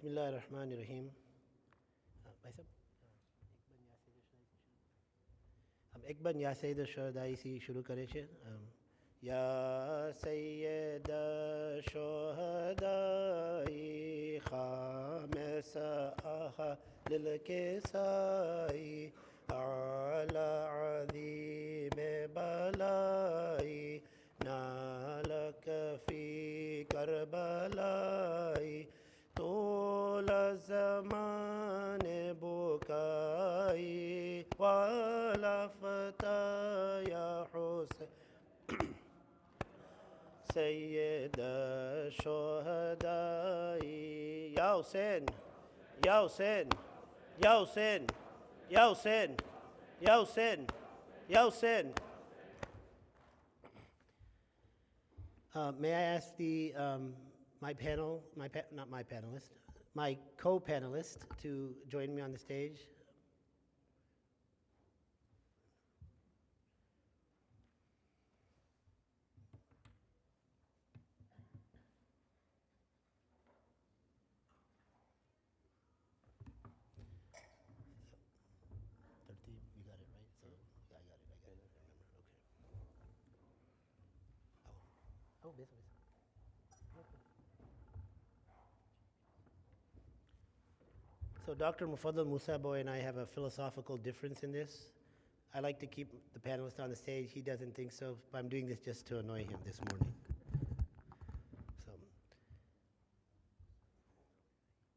Bismillahirrahmanirrahim. भाई साहब हम एक बार या सैयद शुहदाई से शुरू करें छे या सैयद शुहदाई खामस अहलिल किसाई अला अज़ीम बलाई नालक फी करबलाई तोल ज़मान बुकाई वालफ़ता या हुसैन सैयद शुहदाई या हुसैन या हुसैन या हुसैन या हुसैन या हुसैन या Hussain. May I ask the my co-panelist to join me on the stage? You got it right. So yeah, I got it. Remember. Okay. Oh, this. So Dr. Mufaddal Musaboy and I have a philosophical difference in this. I like to keep the panelist on the stage. He doesn't think so, but I'm doing this just to annoy him this morning.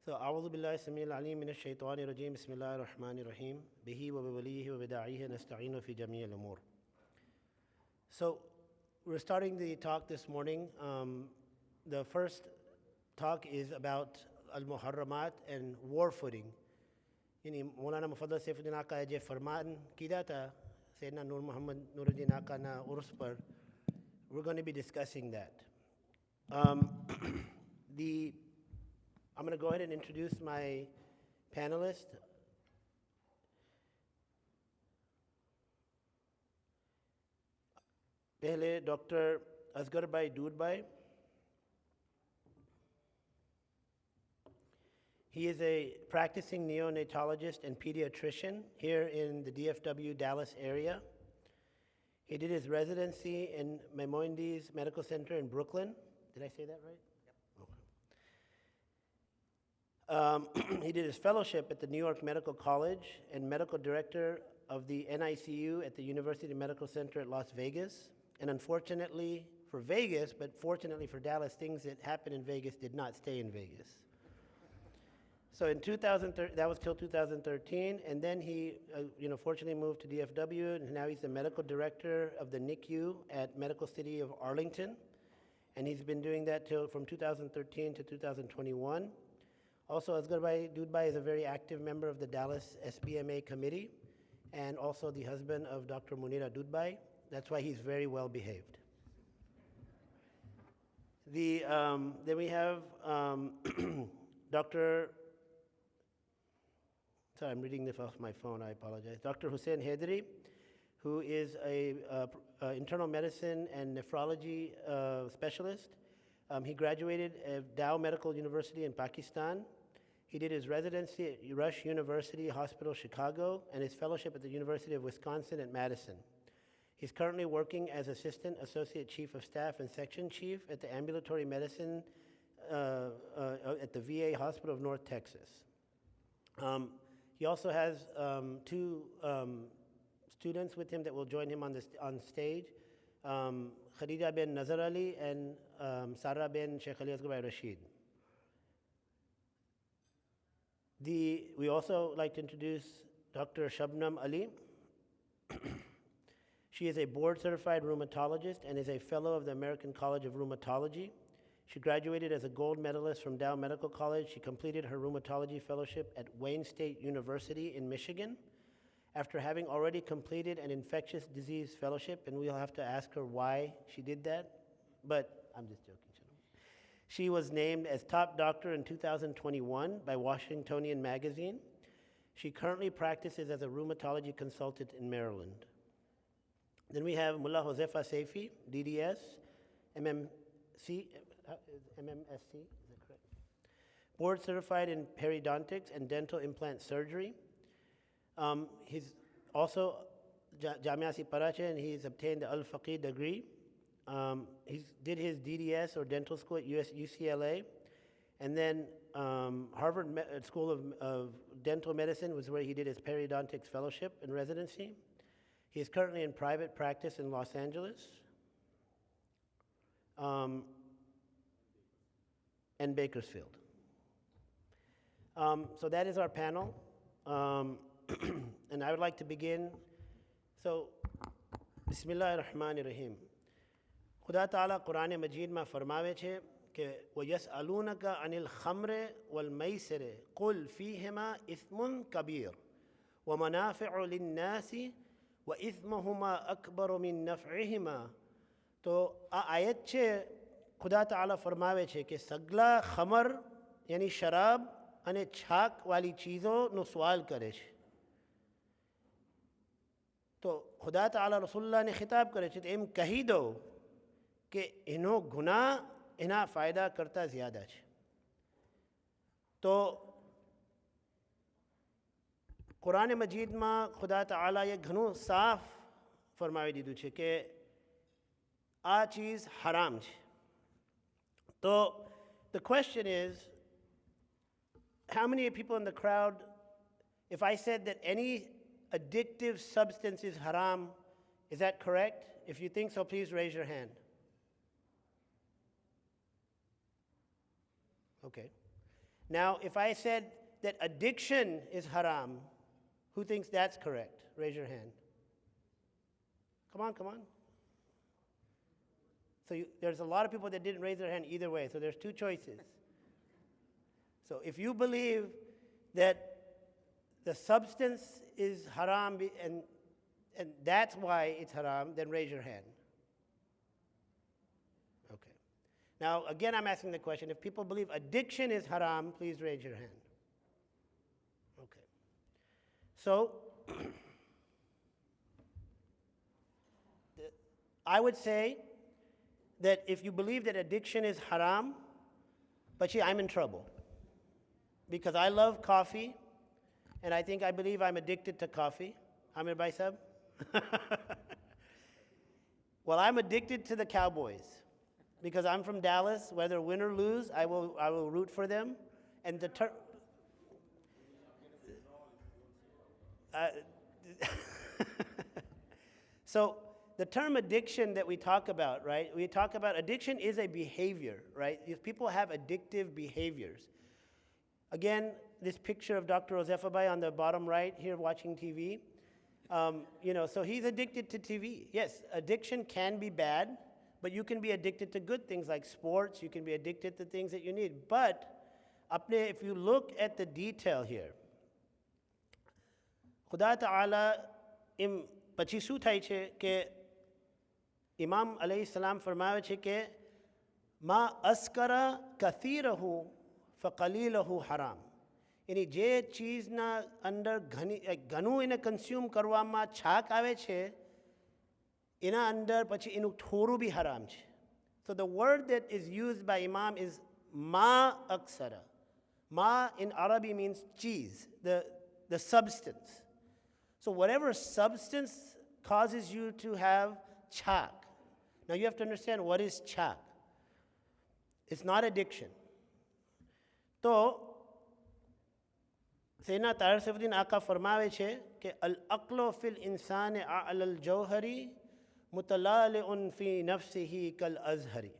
So, أعوذ بالله السميع العليم من الشيطان الرجيم بسم الله الرحمن الرحيم به وبوليه وبداعيه نستعين في جميع الأمور. So, we're starting the talk this morning. The first talk is about Al-Muharramat and war footing. Maulana Mufaddal Saifuddin Aka je Farmaan kida tha Sayyidina Nur Muhammad Nuruddin Aka na Urs par. We're going to be discussing that. I'm going to go ahead and introduce my panelists. Pehle Dr. Asghar Bhai Dudhbhai. He is a practicing neonatologist and pediatrician here in the DFW Dallas area. He did his residency in Maimonides Medical Center in Brooklyn. Did I say that right? He did his fellowship at the New York Medical College and medical director of the NICU at the University Medical Center at Las Vegas. And unfortunately for Vegas, but fortunately for Dallas, things that happened in Vegas did not stay in Vegas. So in 2013, that was till 2013, and then he, fortunately moved to DFW, and now he's the medical director of the NICU at Medical City of Arlington, and he's been doing that from 2013 to 2021. Also, Asghar Bhai Dudhbhai is a very active member of the Dallas SBMA committee, and also the husband of Dr. Munira Dudhbhai. That's why he's very well behaved. Then we have Dr. Sorry, I'm reading this off my phone, I apologize. Dr. Hussein Hedri, who is a internal medicine and nephrology specialist. He graduated at Dow Medical University in Pakistan. He did his residency at Rush University Hospital, Chicago, and his fellowship at the University of Wisconsin at Madison. He's currently working as Assistant Associate Chief of Staff and Section Chief at the Ambulatory Medicine at the VA Hospital of North Texas. He also has two students with him that will join him on stage, Khadija bin Nazar Ali and Sarah bin Sheikh Ali Asghar Bhai Rashid. We also like to introduce Dr. Shabnam Ali. She is a board-certified rheumatologist and is a fellow of the American College of Rheumatology. She graduated as a gold medalist from Dow Medical College. She completed her rheumatology fellowship at Wayne State University in Michigan. After having already completed an infectious disease fellowship, and we'll have to ask her why she did that, but I'm just joking. She was named as top doctor in 2021 by Washingtonian Magazine. She currently practices as a rheumatology consultant in Maryland. Then we have Mullah Josefa Saifi, DDS, MMSC, is that correct? board certified in periodontics and dental implant surgery. He's also Jamia Si Parache, and he's obtained the Al-Faqhi degree. He did his DDS or dental school at UCLA, and then Harvard School of Dental Medicine was where he did his periodontics fellowship and residency. He is currently in private practice in Los Angeles and Bakersfield. So that is our panel, and I would like to begin. So, Bismillah ar-Rahman ar-Rahim. Khuda Ta'ala Quran Majid ma farmawe chhe ke وَيَسْأَلُونَكَ عَنِ الْخَمْرِ وَالْمَيْسِرِ قُلْ فِيهِمَا إِثْمٌ كَبِيرٌ وَمَنَافِعُ لِلنَّاسِ وَإِثْمُهُمَا أَكْبَرُ مِن نَفْعِهِمَا. تو آیت چه خدا تعالی فرماوے છે કે સગલા ખમર યાની શરાબ અને છાક વાળી ચીજોનો સવાલ કરે છે. તો ખુદા તાલા રસૂલુલ્લાહને ખિતાબ કરે છે તો એમ કહી દો કે એનો ગુનાહ એના ફાયદા કરતાં જ્યાદા છે. તો કુરાન મજીદમાં ખુદા તાલાએ ઘણું સાફ ફરમાવી દીધું છે કે આ ચીઝ હરામ છે. So the question is, how many people in the crowd, if I said that any addictive substance is haram, is that correct? If you think so, please raise your hand. Okay. Now, if I said that addiction is haram, who thinks that's correct? Raise your hand. Come on, come on. So there's a lot of people that didn't raise their hand either way, so there's two choices. So if you believe that the substance is haram and that's why it's haram, then raise your hand. Okay. Now, again, I'm asking the question, if people believe addiction is haram, please raise your hand. Okay. So, I would say that if you believe that addiction is haram, but I'm in trouble because I love coffee and I believe I'm addicted to coffee. Amir Bhai Sahab? Well, I'm addicted to the Cowboys because I'm from Dallas. Whether win or lose, I will root for them. And the so the term addiction that we talk about, right? We talk about addiction is a behavior, right? If people have addictive behaviors. Again, this picture of Dr. Alibhai on the bottom right here watching TV. So he's addicted to TV. Yes, addiction can be bad, but you can be addicted to good things like sports. You can be addicted to things that you need. But if you look at the detail here, Khuda Ta'ala પછી શું થાય છે કે ઇમામ અલૈહિ સલામ ફરમાવે છે કે મા અસ્કરા કસીરહુ ફકલીલહુ હરામ. એની જે ચીઝના અંદર ઘણું એને કન્ઝ્યુમ કરવામાં છાક આવે છે એના અંદર પછી એનું થોડું બી હરામ છે. So the word that is used by Imam is ma aksara. Ma in Arabic means cheese, the substance. So whatever substance causes you to have chak. Now you have to understand what is chak. It's not addiction. So, Sayyidina Tahir Saifuddin Aka farmawe che ke al-aqlu fil insani a'la al-jawhari mutalali'un fi nafsihi kal-azhari.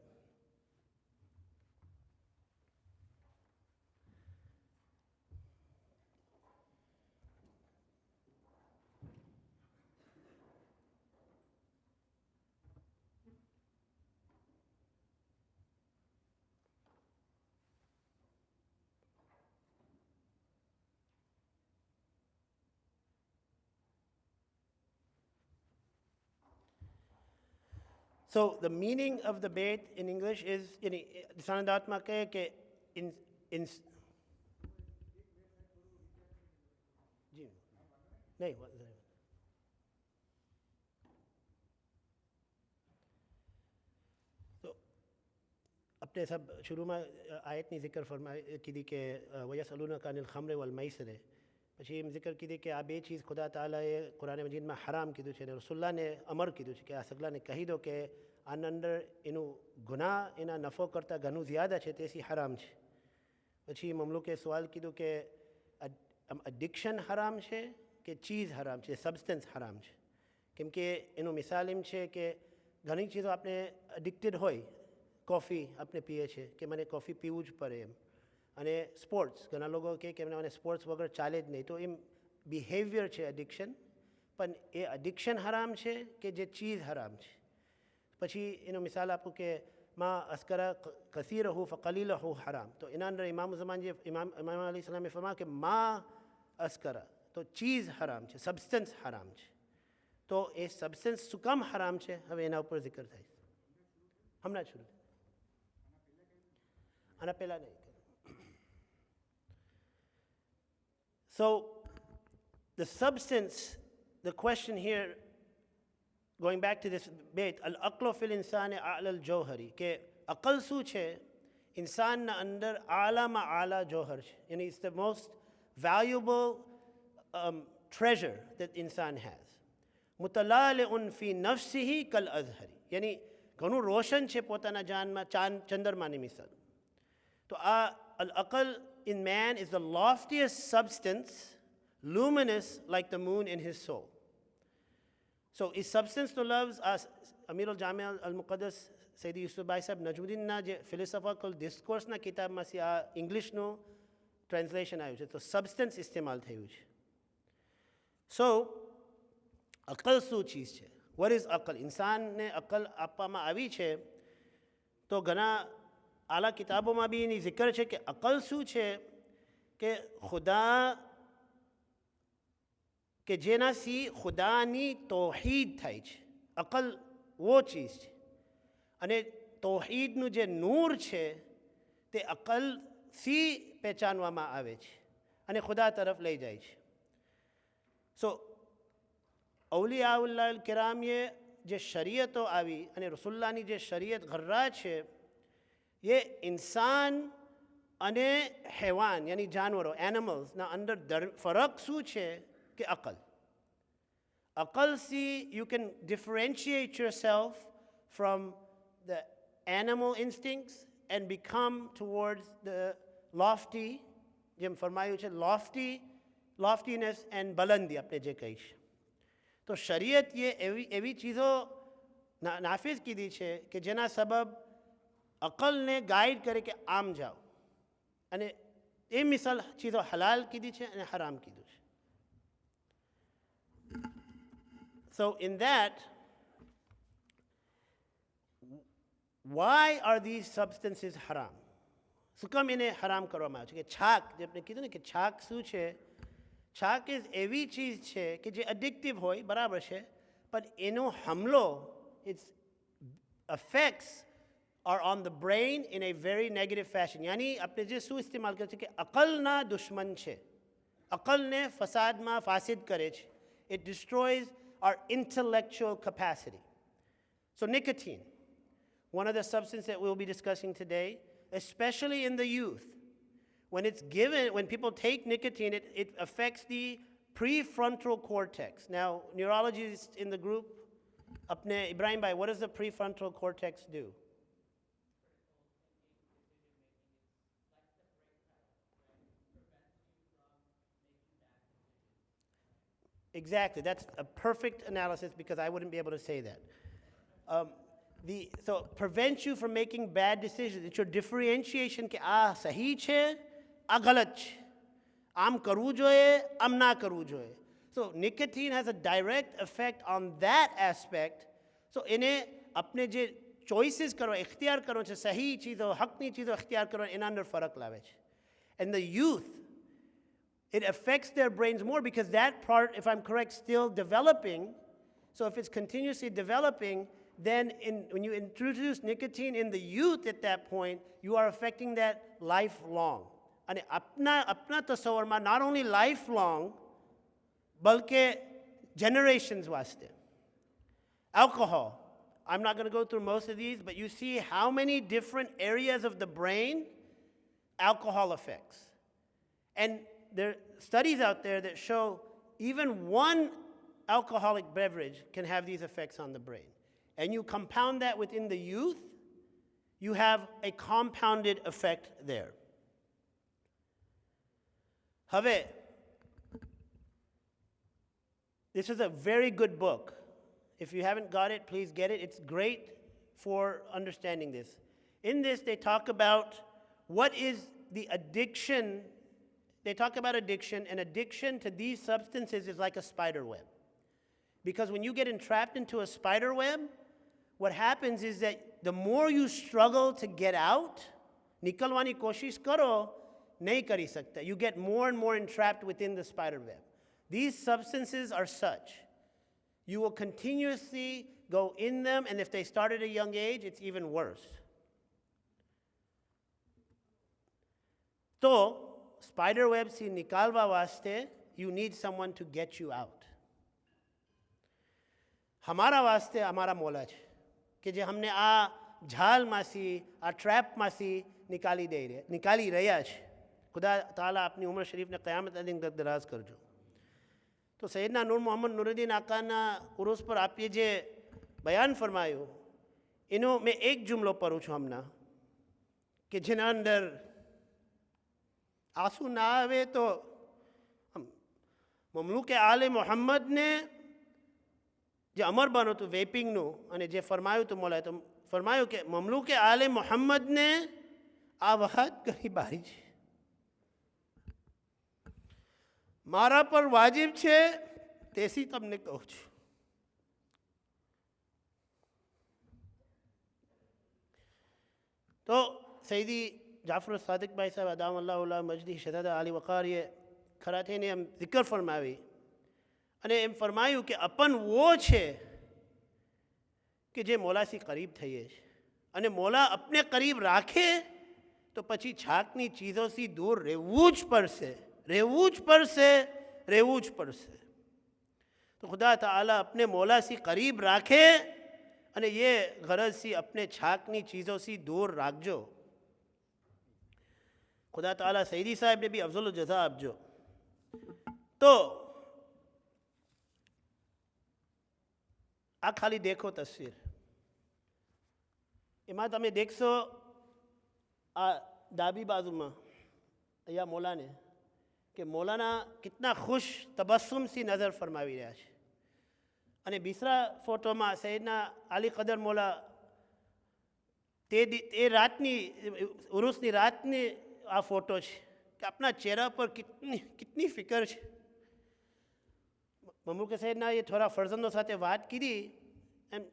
So the meaning of the bait in English is, Sanadaatma ke in So a आपने सब शुरू में आयत ની जिक्र फरमाई कीधी के वयसअलूनका अनिल खम्र वल मैसर પછી એમ जिक्र कीधी કે આ બે ચીજ ખુદા તાલાએ કુરાન મજીદમાં હરામ કીધું છે અને રસુલ્લાને અમર કીધું છે કે આ સગલાને કહી દો કે આના અંદર એનું ગુનાહ એના નફો કરતાં ઘણું જ્યાદા છે તેથી હરામ છે. પછી મમલુકે સવાલ કીધું કે એડિક્શન હરામ છે કે ચીજ હરામ છે, સબસ્ટન્સ હરામ છે. કેમ કે એનું મિસાલ એમ છે કે ઘણી ચીજો આપણે એડિક્ટેડ હોય, કોફી આપણે પીએ છીએ કે મને કોફી પીવું જ પડે એમ, અને સ્પોર્ટ્સ ઘણા લોકો કહે કે મને સ્પોર્ટ્સ વગર ચાલે જ નહીં, તો એમ બિહેવિયર છે એડિક્શન, પણ એ એડિક્શન હરામ છે કે જે ચીજ હરામ છે. પછી એનો મિસાલ આપું કે માં અસ્કરા કસીરહુ ફકલીલહુ હરામ, તો એના અંદર ઇમામ ઝમાન જે ઇમામ અલી સલામે ફરમાયા કે માં અસ્કરા તો ચીજ હરામ છે, સબસ્ટન્સ હરામ છે. તો એ સબસ્ટન્સ શું કામ હરામ છે હવે એના ઉપર જિક્ર થાય. હમણાં શરૂ આના પહેલાં નહીં. So the substance, the question here, going back to this debate, al-aqlu fil insani a'la al-jawhari, ke aqal su che insan na andar a'la ma a'la jawhar che, and it's the most valuable treasure that insan has. Mutalali'un fi nafsihi kal azhari, yani ઘણું રોશન છે પોતાના જાનમાં ચંદ્રમાની મિસાલ. તો આ al-aqal in man is the loftiest substance, luminous like the moon in his soul. So is substance to loves as Amir al-Jami al-Muqaddas Sayyidi Yusuf Bhai Sahib Najmuddinના જે philosophical discourseના કિતાબમાંથી આ ઇંગ્લિશનું translation આવ્યું છે, તો સબસ્ટન્સ ઇસ્તેમાલ થયું છે. સો અકલ શું ચીજ છે? What is અકલ? ઇન્સાનને અકલ આપવામાં આવી છે તો ઘણા આલા કિતાબોમાં બી એની જિક્ર છે કે અકલ શું છે કે ખુદા કે જેનાથી ખુદાની તૌહીદ થાય છે. અકલ वो ચીજ છે, અને તૌહીદનું જે નૂર છે તે અકલથી પહેચાનવામાં આવે છે અને ખુદા તરફ લઈ જાય છે. સો औलियाउल्लाह किरामीए जे शरीयतो आवी अने रसूलुल्लाहनी जे शरीयत घर्रा छे, ये इंसान अने हैवान यानी जानवरों एनिमल्स ना अंदर फरक शू छे कि अकल. अकल see you can differentiate yourself from the animal instincts and become towards the lofty, जेम फरमायुं छे लॉफ्टीनेस एंड बुलंदी आपने जे कही छे. तो शरीयत ये एवी चीज़ों नाफिज की दी है कि जेना सबब अकल ने गाइड करे कि आम जाओ, अने ए मिसाल चीज़ों हलाल की दी है अने हराम की दी है. So in that, why are these substances haram? શું કામ એને હરામ કરવામાં આવે છે? કે છાક જે આપણે કીધું ને કે છાક શું છે? છાક ઇઝ એવી ચીજ છે કે જે એડિક્ટિવ હોય, બરાબર છે, પણ એનો હમલો, it's effects are on the brain in a very negative fashion. यानी આપણે જે શું ઇસ્તેમાલ કરે છે કે અકલના દુશ્મન છે, અકલને ફસાદમાં ફાસિદ કરે છે. It destroys our intellectual capacity. So nicotine, one of the substances that we'll be discussing today, especially in the youth. When it's given, when people take nicotine, it affects the prefrontal cortex. Now, neurologists in the group, apne Ibrahim Bhai, what does the prefrontal cortex do? Exactly, that's a perfect analysis because I wouldn't be able to say that. So prevents you from making bad decisions. It's your differentiation કે આ સહી છે, આ ગલત છે, આમ કરવું જોઈએ, આમ ના કરવું જોઈએ. So nicotine has a direct effect on that aspect. So એને આપણે જે choices કરો, ઇખ્તિયાર કરો છે, સહી ચીજો, હકની ચીજો ઇખ્તિયાર કરો, એના અંદર ફરક લાવે છે. And the youth, it affects their brains more because that part, if I'm correct, still developing. So if it's continuously developing, then when you introduce nicotine in the youth at that point, you are affecting that lifelong. And apna tasawwurma not only lifelong, balke generations waste. Alcohol, I'm not going to go through most of these, but you see how many different areas of the brain alcohol affects. And there are studies out there that show even one alcoholic beverage can have these effects on the brain. And you compound that within the youth, you have a compounded effect there. Have, this is a very good book. If you haven't got it, please get it. It's great for understanding this. In this, they talk about what is the addiction. They talk about addiction, and addiction to these substances is like a spider web. Because when you get entrapped into a spider web, what happens is that the more you struggle to get out, nikalwani koshish karo, nahi kari sakta. You get more and more entrapped within the spider web. These substances are such. You will continuously go in them, and if they start at a young age, it's even worse. So, spider web se nikalva vaste, you need someone to get you out. हमारा वास्ते हमारा मौला है कि जे हमने आ झाल मासी आ trap मासी निकाली रहा है खुदा ताला अपनी उम्र शरीफ ने क़यामत दिन तक दराज कर जो तो सैयदना नूर मोहम्मद नूरुद्दीन आका ना उर्स पर आप ये जे बयान फरमायो इनो मैं एक जुमलो पढ़ूँ छूँ हमना कि जिना अंदर आंसू ना आवे तो ममलूक आले मोहम्मद ने जे अमर बनो तो वेपिंग नो अने जे फरमायो तो मोला तो फरमायो के ममलूक आले मोहम्मद ने आ वहद करी बारी छे मारा पर वाजिब छे तेसी तमने कहूँ छूं तो सईदी जाफर सादिक भाई साहब अदाम अल्लाह मजदी शहजादा आली वक़ार ये खराथे ने हम जिक्र फरमावी અને એમ ફરમાયું કે અપન વો છે કે જે મોલાથી કરીબ થઈએ છે અને મોલા અપને કરીબ રાખે તો પછી છાકની ચીજોથી દૂર રહેવું જ પડશે રહેવું જ પડશે રહેવું જ પડશે તો ખુદા તાલા अपने मौला से करीब राखे અને ये गरज से अपने छाकनी चीज़ों से दूर राखजो खुदा ताला सईदी साहब ने भी अफजल जज़ा आपजो तो आ खाली देखो तस्वीर एमा तमे देखशो आ डाबी बाजू में अहिया मौला ने कि मौलाना कितना खुश तबस्सुम सी नज़र फरमावी रहा है अने बीसरा फोटो में सैयदना आली कदर मौला ते रातनी उरुसनी रातनी आ फोटो है कि अपना चेहरा पर कितनी फिक्र है मम्मू के सैयदना ये थोड़ा फर्जंदों साथे बात की थी and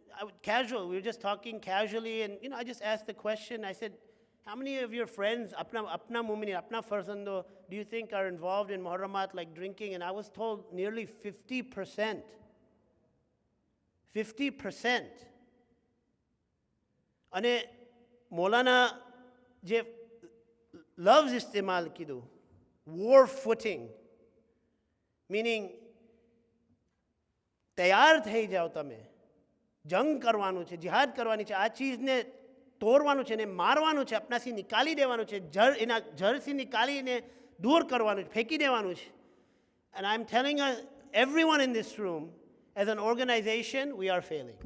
casual we were just talking casually and I just asked the question I said how many of your friends apna muminin apna farzando do you think are involved in Muharramat like drinking and I was told nearly 50% 50% અને Maulana જે lafz इस्तेमाल कीधो war footing meaning तैयार થઈ જાઓ તમે જંગ કરવાનું છે જિહાદ કરવાની છે આ ચીજને તોડવાનું છે ને મારવાનું છે આપનાથી નિકાલી દેવાનું છે એના જળથી નિકાલીને દૂર કરવાનું છે ફેંકી દેવાનું છે and I'm telling everyone in this room as an organization we are failing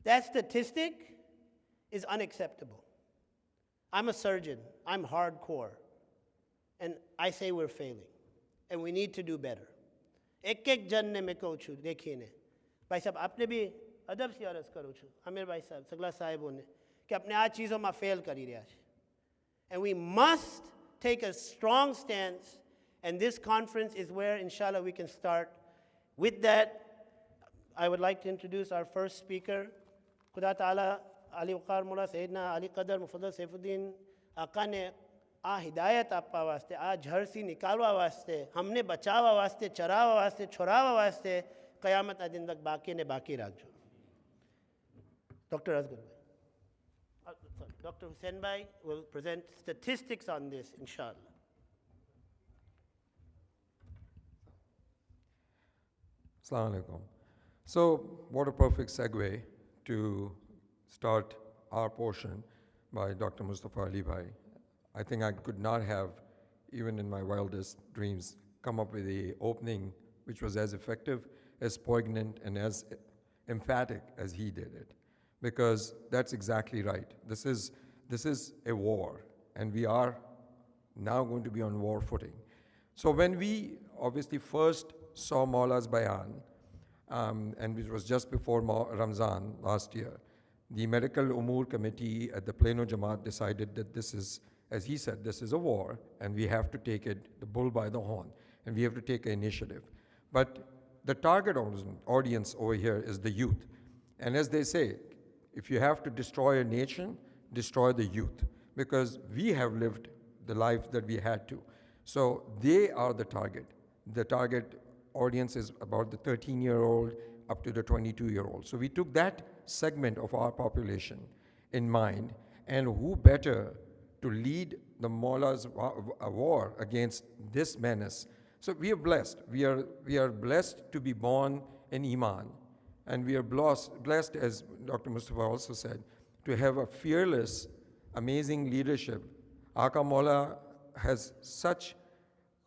that statistic is unacceptable I'm a surgeon I'm hardcore and I say we're failing and we need to do better एक जन ने मैं कहूँ छू देखिए ने भाई साहब आपने भी अदब से अर्ज करूँ छू आमिर भाई साहब सगला साहिबों ने कि अपने आ चीज़ों में फेल करी रहा है and we must take a strong stance and this conference is where inshallah we can start with that I would like to introduce our first speaker खुदा ताला अली वक़ार मौला सैयदना अली कदर मुफद्दल सैफुद्दीन आका ने आ हिदायत आपवा वास्ते आ झड़ सी निकालवा वास्ते हमने बचावा वास्ते चरावा वास्ते छोरावा वास्ते क़यामत ना दिन तक बाकी ने बाकी राखजो डॉक्टर असगर भाई डॉक्टर हुसैन भाई will present statistics on this inshallah Assalamu alaikum. So what a perfect segue to start our portion by Dr. Mustafa Alibhai. I think I could not have, even in my wildest dreams, come up with a opening which was as effective, as poignant, and as emphatic as he did it. Because that's exactly right. This is a war, and we are now going to be on war footing. So when we obviously first saw Maula's bayan, and it was just before Ramzan last year, the Medical Umur Committee at the Plano Jamaat decided that this is, as he said, this is a war, and we have to take it, the bull by the horn, and we have to take an initiative. But the target audience over here is the youth. And as they say, if you have to destroy a nation, destroy the youth, because we have lived the life that we had to. So they are the target. The target audience is about the 13-year-old up to the 22-year-old. So we took that segment of our population in mind, and who better to lead the Maula's war against this menace. So we are blessed. We are blessed to be born in Iman, and we are blessed, as Dr. Mustafa also said, to have a fearless, amazing leadership. Aka Maula has such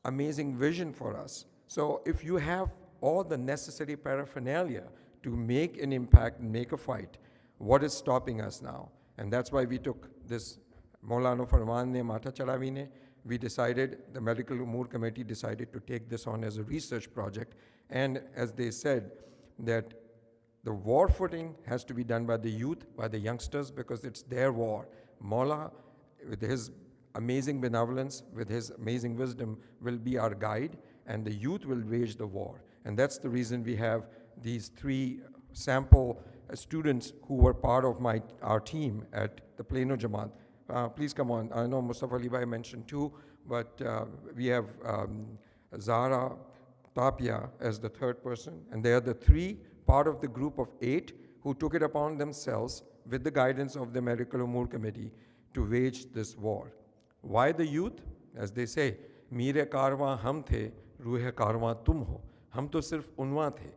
amazing vision for us. So if you have all the necessary paraphernalia to make an impact and make a fight, what is stopping us now? And that's why we took this Maulana Farmaan ne Mata Chalavi ne. We decided, the Medical Umur Committee decided to take this on as a research project. And as they said, that the war footing has to be done by the youth, by the youngsters, because it's their war. Maula, with his amazing benevolence, with his amazing wisdom, will be our guide, and the youth will wage the war. And that's the reason we have these 3 sample students who were part of our team at the Plano Jamaat. Please come on. I know Mustafa Alibhai mentioned 2, but we have Zahra Tapia as the 3rd person, and they are the 3 part of the group of 8 who took it upon themselves, with the guidance of the Medical Umur Committee, to wage this war. Why the youth? As they say, Meere karwan hum the, ruhe karwan tum ho. Hum to sirf unwa the,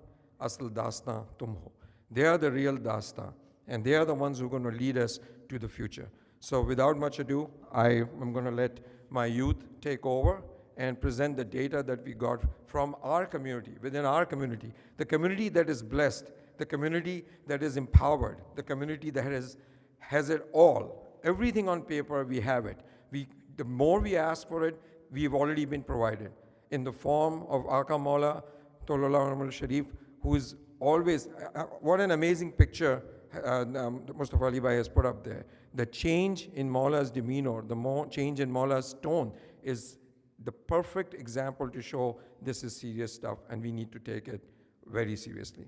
asl dastan tum ho. They are the real dastan, and they are the ones who are going to lead us to the future. So without much ado, I am going to let my youth take over and present the data that we got from our community, within our community, the community that is blessed, the community that is empowered, the community that has it all. Everything on paper, we have it. The more we ask for it, we've already been provided in the form of Aka Maula Tolullah Sharif, who is always, what an amazing picture Mustafa Alibhai has put up there. The change in Maula's demeanor, the change in Maula's tone is the perfect example to show this is serious stuff, and we need to take it very seriously.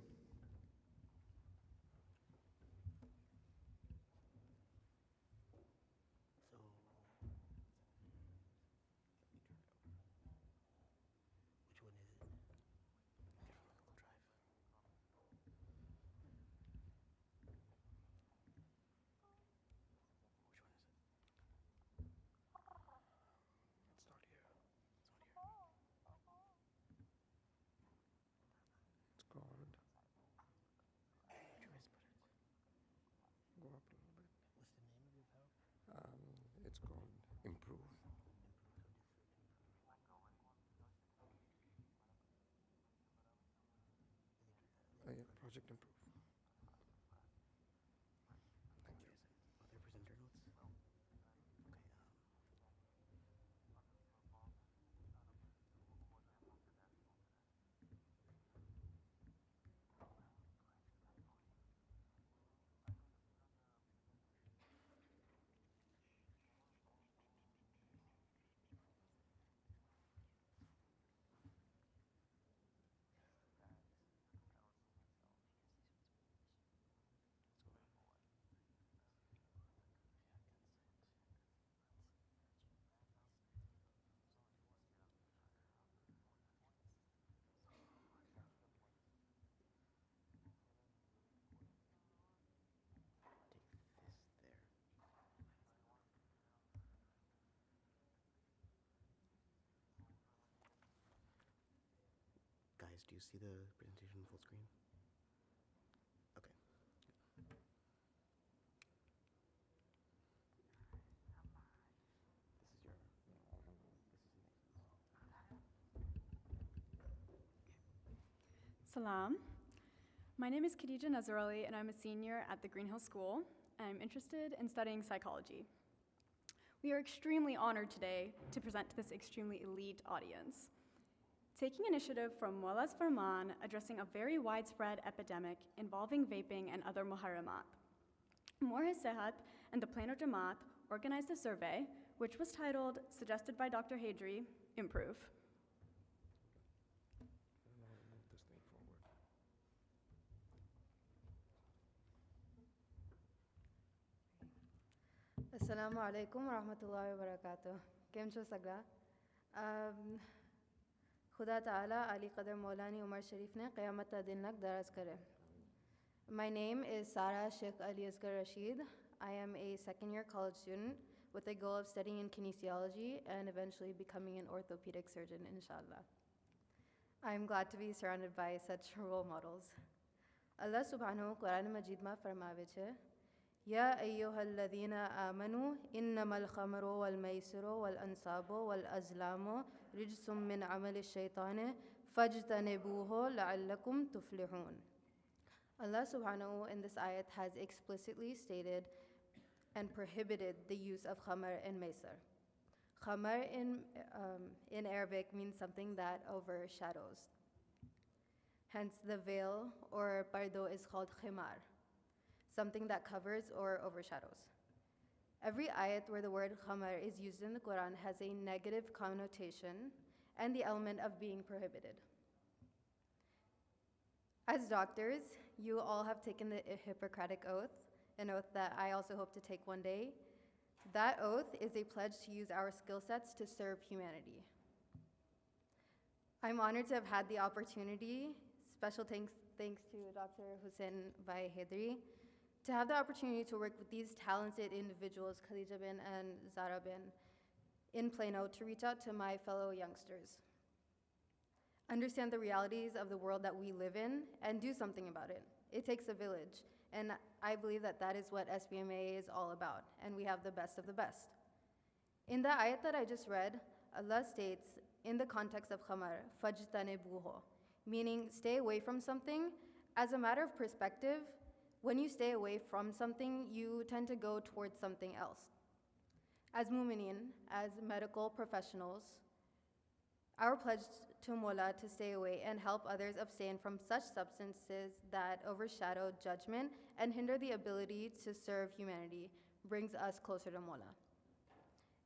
It's called Improve. Yeah, Project Improve. Thank you. Other presenter notes? Guys, do you see the presentation full screen? Okay. Salam. My name is Khadija Nazarali, and I'm a senior at the Green Hill School. I'm interested in studying psychology. We are extremely honored today to present to this extremely elite audience. Taking initiative from Muallah's Farmaan, addressing a very widespread epidemic involving vaping and other Muharramat. Moharramat and the Plano Jamaat organized a survey, which was titled, suggested by Dr. Hadri, Improve. Assalamu alaikum wa rahmatullahi wa barakatuh. Kem cho sagra? Khuda Ta'ala Ali Qadar Maulani Umar Sharif ne Qiyamat ta din nak daraz kare. My name is Sarah Sheikh Ali Asghar Rashid. I am a second-year college student with the goal of studying in kinesiology and eventually becoming an orthopedic surgeon, inshallah. I am glad to be surrounded by such role models. Allah subhanahu Quran Majid ma farmave che, Ya ayyuhalladhina amanu innamal khamru wal maisiru wal ansabu wal azlamu rijsum min amali shaitani fajtanibuhu la'allakum tuflihun. Allah subhanahu in this ayat has explicitly stated and prohibited the use of khamr and maisir. Khamr in Arabic means something that overshadows. Hence the veil or bardo is called khimar, something that covers or overshadows. Every ayat where the word khamar is used in the Quran has a negative connotation and the element of being prohibited. As doctors, you all have taken the Hippocratic Oath, an oath that I also hope to take one day. That oath is a pledge to use our skill sets to serve humanity. I'm honored to have had the opportunity, special thanks to Dr. Dudhbhai Hedri, to have the opportunity to work with these talented individuals, Khadija bin and Zara bin, in Plano to reach out to my fellow youngsters. Understand the realities of the world that we live in and do something about it. It takes a village, and I believe that that is what SBMA is all about, and we have the best of the best. In the ayat that I just read, Allah states, in the context of khamar, fajtanibuhu, meaning stay away from something. As a matter of perspective, when you stay away from something, you tend to go towards something else. As mu'minin, as medical professionals, our pledge to Mawla to stay away and help others abstain from such substances that overshadow judgment and hinder the ability to serve humanity brings us closer to Mawla.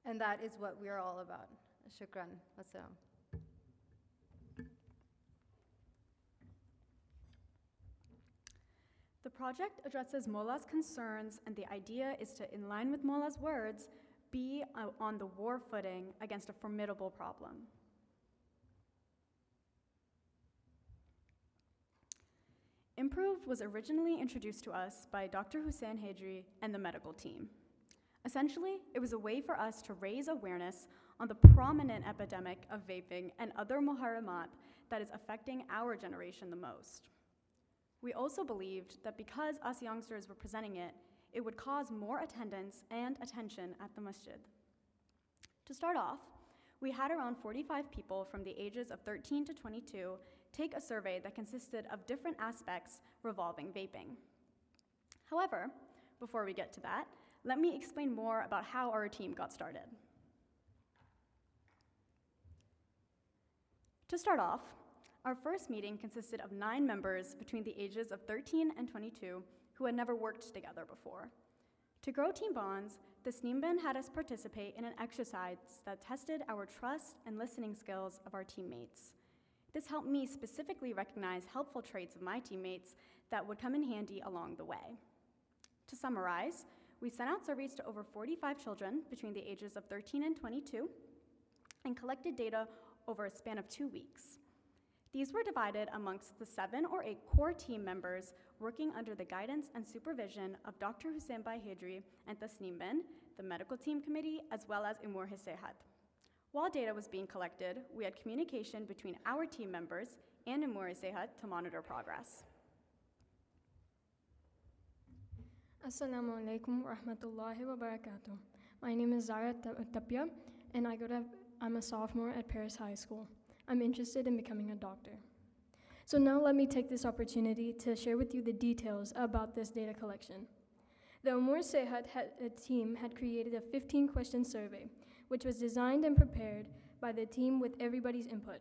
And that is what we are all about. Shukran. Wassalam. The project addresses Mawla's concerns, and the idea is to, in line with Mawla's words, be on the war footing against a formidable problem. Improve was originally introduced to us by Dr. Hussein Hedri and the medical team. Essentially, it was a way for us to raise awareness on the prominent epidemic of vaping and other Muharramat that is affecting our generation the most. We also believed that because us youngsters were presenting it, it would cause more attendance and attention at the masjid. To start off, we had around 45 people from the ages of 13 to 22 take a survey that consisted of different aspects revolving vaping. However, before we get to that, let me explain more about how our team got started. To start off, our first meeting consisted of 9 members between the ages of 13 and 22 who had never worked together before. To grow team bonds, the Snimban had us participate in an exercise that tested our trust and listening skills of our teammates. This helped me specifically recognize helpful traits of my teammates that would come in handy along the way. To summarize, we sent out surveys to over 45 children between the ages of 13 and 22 and collected data over a span of 2 weeks. These were divided amongst the 7 or 8 core team members working under the guidance and supervision of Dr. Dudhbhai Hedri and Tasneem, the medical team committee, as well as Umur Hisehat. While data was being collected, we had communication between our team members and Umur Hisehat to monitor progress. Assalamu alaikum wa rahmatullahi wa barakatuh. My name is Zara Tapia, and I'm a sophomore at Paris High School. I'm interested in becoming a doctor. So now let me take this opportunity to share with you the details about this data collection. The Umur Sehat team had created a 15-question survey, which was designed and prepared by the team with everybody's input,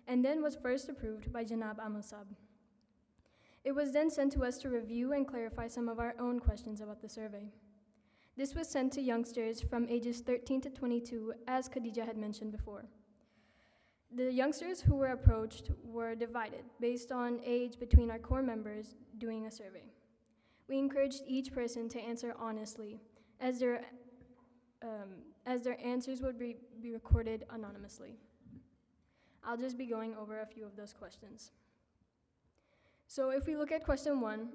and then was first approved by Janab Amusab. It was then sent to us to review and clarify some of our own questions about the survey. This was sent to youngsters from ages 13 to 22, as Khadija had mentioned before. The youngsters who were approached were divided based on age between our core members doing a survey. We encouraged each person to answer honestly, as their answers would be recorded anonymously. I'll just be going over a few of those questions. So if we look at question 1,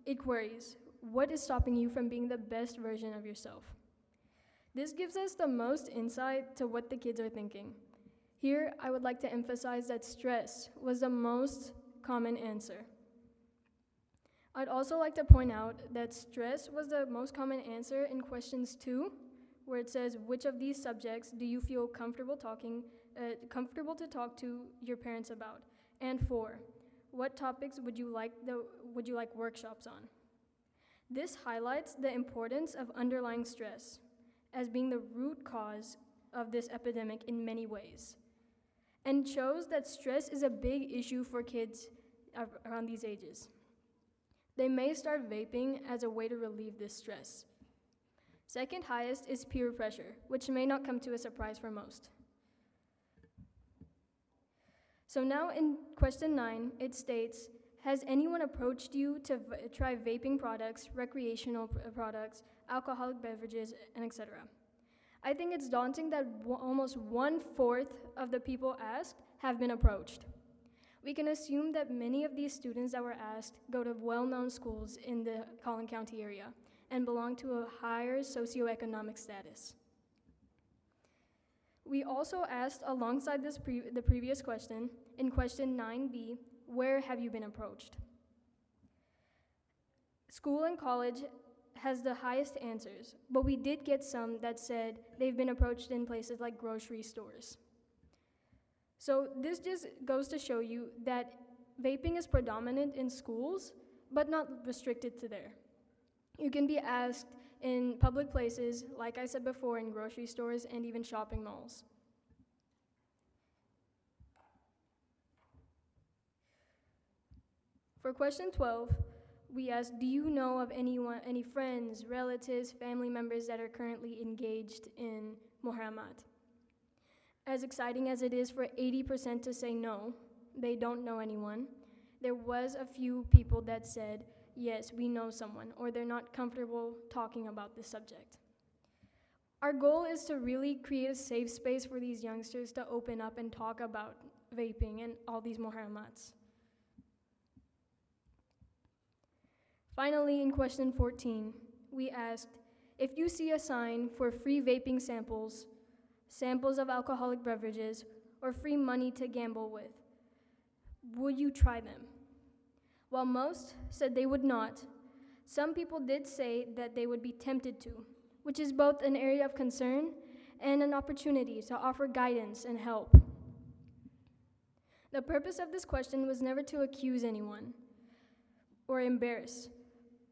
it queries, what is stopping you from being the best version of yourself? This gives us the most insight to what the kids are thinking. Here, I would like to emphasize that stress was the most common answer. I'd also like to point out that stress was the most common answer in questions 2, where it says, which of these subjects do you feel comfortable to talk to your parents about? And 4, what topics would you like workshops on? This highlights the importance of underlying stress as being the root cause of this epidemic in many ways, and shows that stress is a big issue for kids around these ages. They may start vaping as a way to relieve this stress. Second highest is peer pressure, which may not come to a surprise for most. So now in question 9, it states, has anyone approached you to try vaping products, recreational products, alcoholic beverages, and etc.? I think it's daunting that almost 1/4 of the people asked have been approached. We can assume that many of these students that were asked go to well-known schools in the Collin County area and belong to a higher socioeconomic status. We also asked, alongside the previous question, in question 9B, where have you been approached? School and college has the highest answers, but we did get some that said they've been approached in places like grocery stores. So this just goes to show you that vaping is predominant in schools, but not restricted to there. You can be asked in public places, like I said before, in grocery stores and even shopping malls. For question 12, we asked, do you know of any friends, relatives, family members that are currently engaged in Muharramat? As exciting as it is for 80% to say no, they don't know anyone, there was a few people that said, yes, we know someone, or they're not comfortable talking about this subject. Our goal is to really create a safe space for these youngsters to open up and talk about vaping and all these Muharramats. Finally, in question 14, we asked, if you see a sign for free vaping samples, samples of alcoholic beverages, or free money to gamble with, would you try them? While most said they would not, some people did say that they would be tempted to, which is both an area of concern and an opportunity to offer guidance and help. The purpose of this question was never to accuse anyone or embarrass.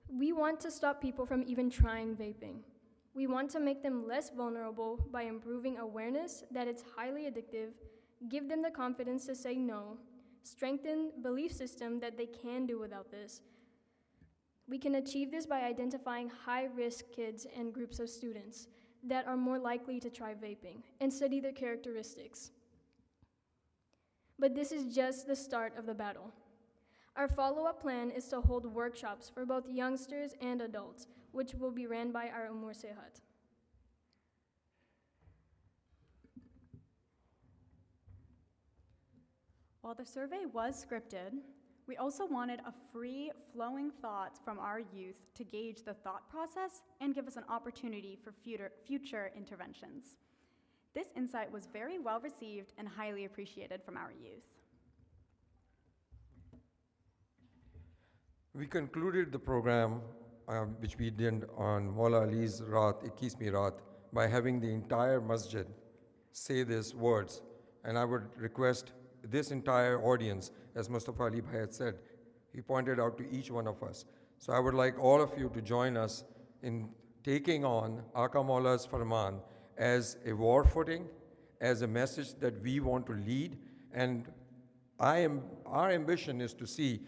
We want to stop people from even trying vaping. We want to make them less vulnerable by improving awareness that it's highly addictive, give them the confidence to say no, strengthen belief system that they can do without this. We can achieve this by identifying high-risk kids and groups of students that are more likely to try vaping and study their characteristics. But this is just the start of the battle. Our follow-up plan is to hold workshops for both youngsters and adults, which will be ran by our Umur Sehat. While the survey was scripted, we also wanted a free flowing thoughts from our youth to gauge the thought process and give us an opportunity for future interventions. This insight was very well received and highly appreciated from our youth. We concluded the program, which we did on Maula Ali's Raat, 21 Raat, by having the entire masjid say these words. And I would request this entire audience, as Mustafa Alibhai had said, he pointed out to each one of us. So I would like all of you to join us in taking on Aka Maula's Farmaan as a war footing, as a message that we want to lead. And our ambition is to see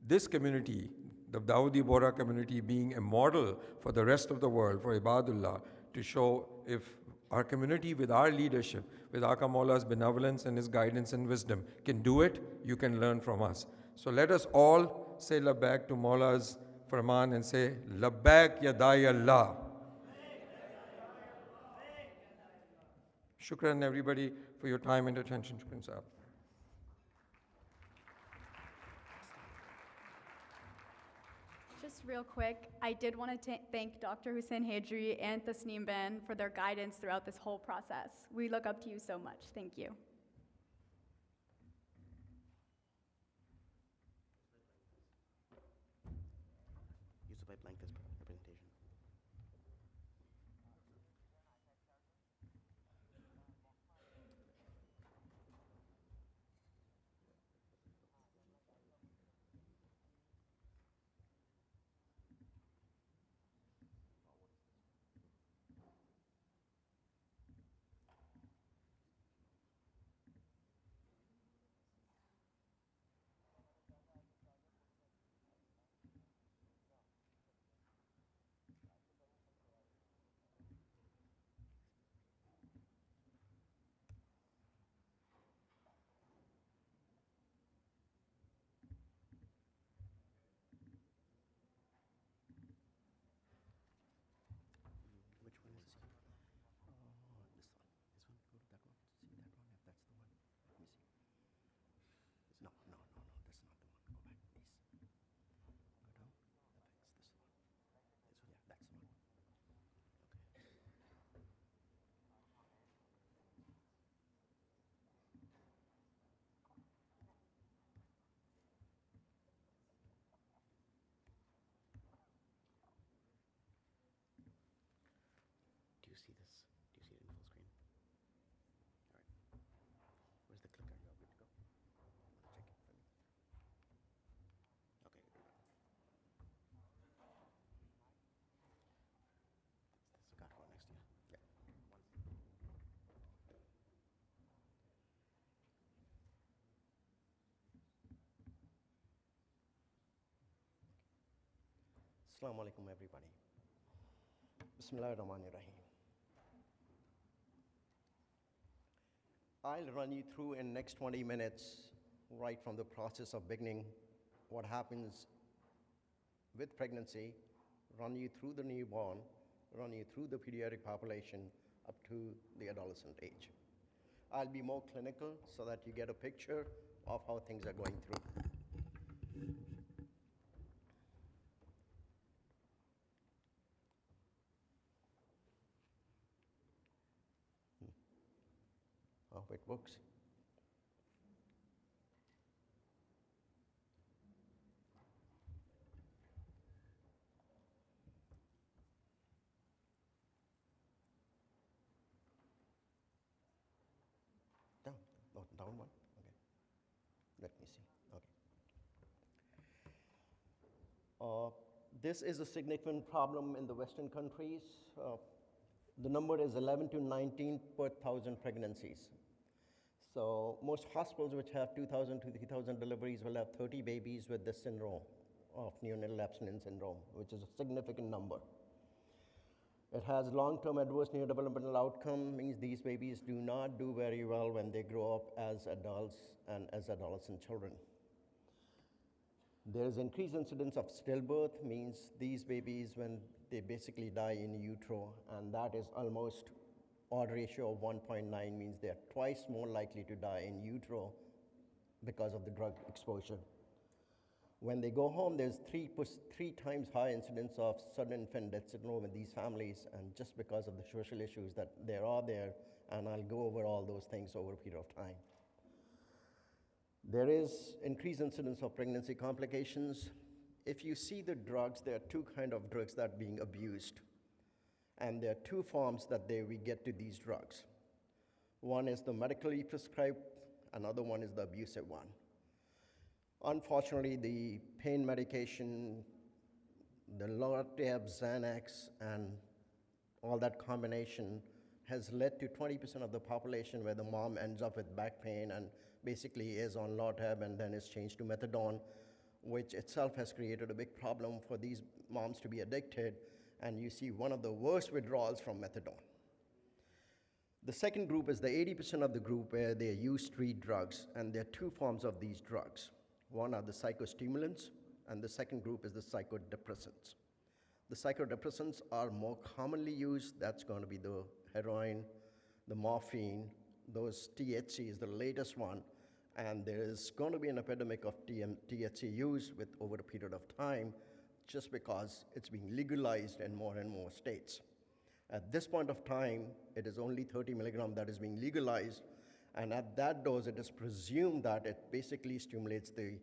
this community, the Dawoodi Bohra community, being a model for the rest of the world, for Ibadullah, to show if our community with our leadership, with Aka Maula's benevolence and his guidance and wisdom can do it, you can learn from us. So let us all say labbaik to Maula's Farmaan and say, labbaik ya Da'i Allah. Shukran everybody for your time and attention. Shukran sahab. Just real quick, I did want to thank Dr. Hussein Hedri and Tasneem Ben for their guidance throughout this whole process. We look up to you so much. Thank you. Yusuf, I blanked this presentation. Which one is it? This one. This one? Go to that one. See that one? If that's the one. Let me see. No, no, no, no. That's not the one. Go back, please. Go down. Affects this one. This one, yeah, that's the one. Okay. Do you see this? Do you see it in full screen? All right. Where's the clicker? You're good to go. Check it for me. Okay, good. That's the card one next to you. Yeah. Assalamu alaikum, everybody. Bismillahirrahmanirrahim. I'll run you through in next 20 minutes, right from the process of beginning, what happens with pregnancy, run you through the newborn, run you through the pediatric population up to the adolescent age. I'll be more clinical so that you get a picture of how things are going through. Hope it works. Down, no, down one. Okay. Let me see. Okay. This is a significant problem in the Western countries. The number is 11 to 19 per 1,000 pregnancies. So most hospitals which have 2,000 to 3,000 deliveries will have 30 babies with this syndrome of neonatal abstinence syndrome, which is a significant number. It has long-term adverse neurodevelopmental outcome, means these babies do not do very well when they grow up as adults and as adolescent children. There is increased incidence of stillbirth, means these babies, when they basically die in utero, and that is almost odd ratio of 1.9, means they're twice more likely to die in utero because of the drug exposure. When they go home, there's three times high incidence of sudden infant death syndrome in these families, and just because of the social issues that there are there, and I'll go over all those things over a period of time. There is increased incidence of pregnancy complications. If you see the drugs, there are two kinds of drugs that are being abused. And there are two forms that we get to these drugs. One is the medically prescribed Another one is the abusive one. Unfortunately, the pain medication, the Loratab, Xanax, and all that combination has led to 20% of the population where the mom ends up with back pain and basically is on Loratab and then is changed to methadone, which itself has created a big problem for these moms to be addicted, and you see one of the worst withdrawals from methadone. The second group is the 80% of the group where they use street drugs, and there are two forms of these drugs. One are the psychostimulants, and the second group is the psychodepressants. The psychodepressants are more commonly used. That's going to be the heroin, the morphine, those THC is the latest one, and there is going to be an epidemic of THC use over a period of time just because it's being legalized in more and more states. At this point of time, it is only 30 milligram that is being legalized, and at that dose, it is presumed that it basically stimulates the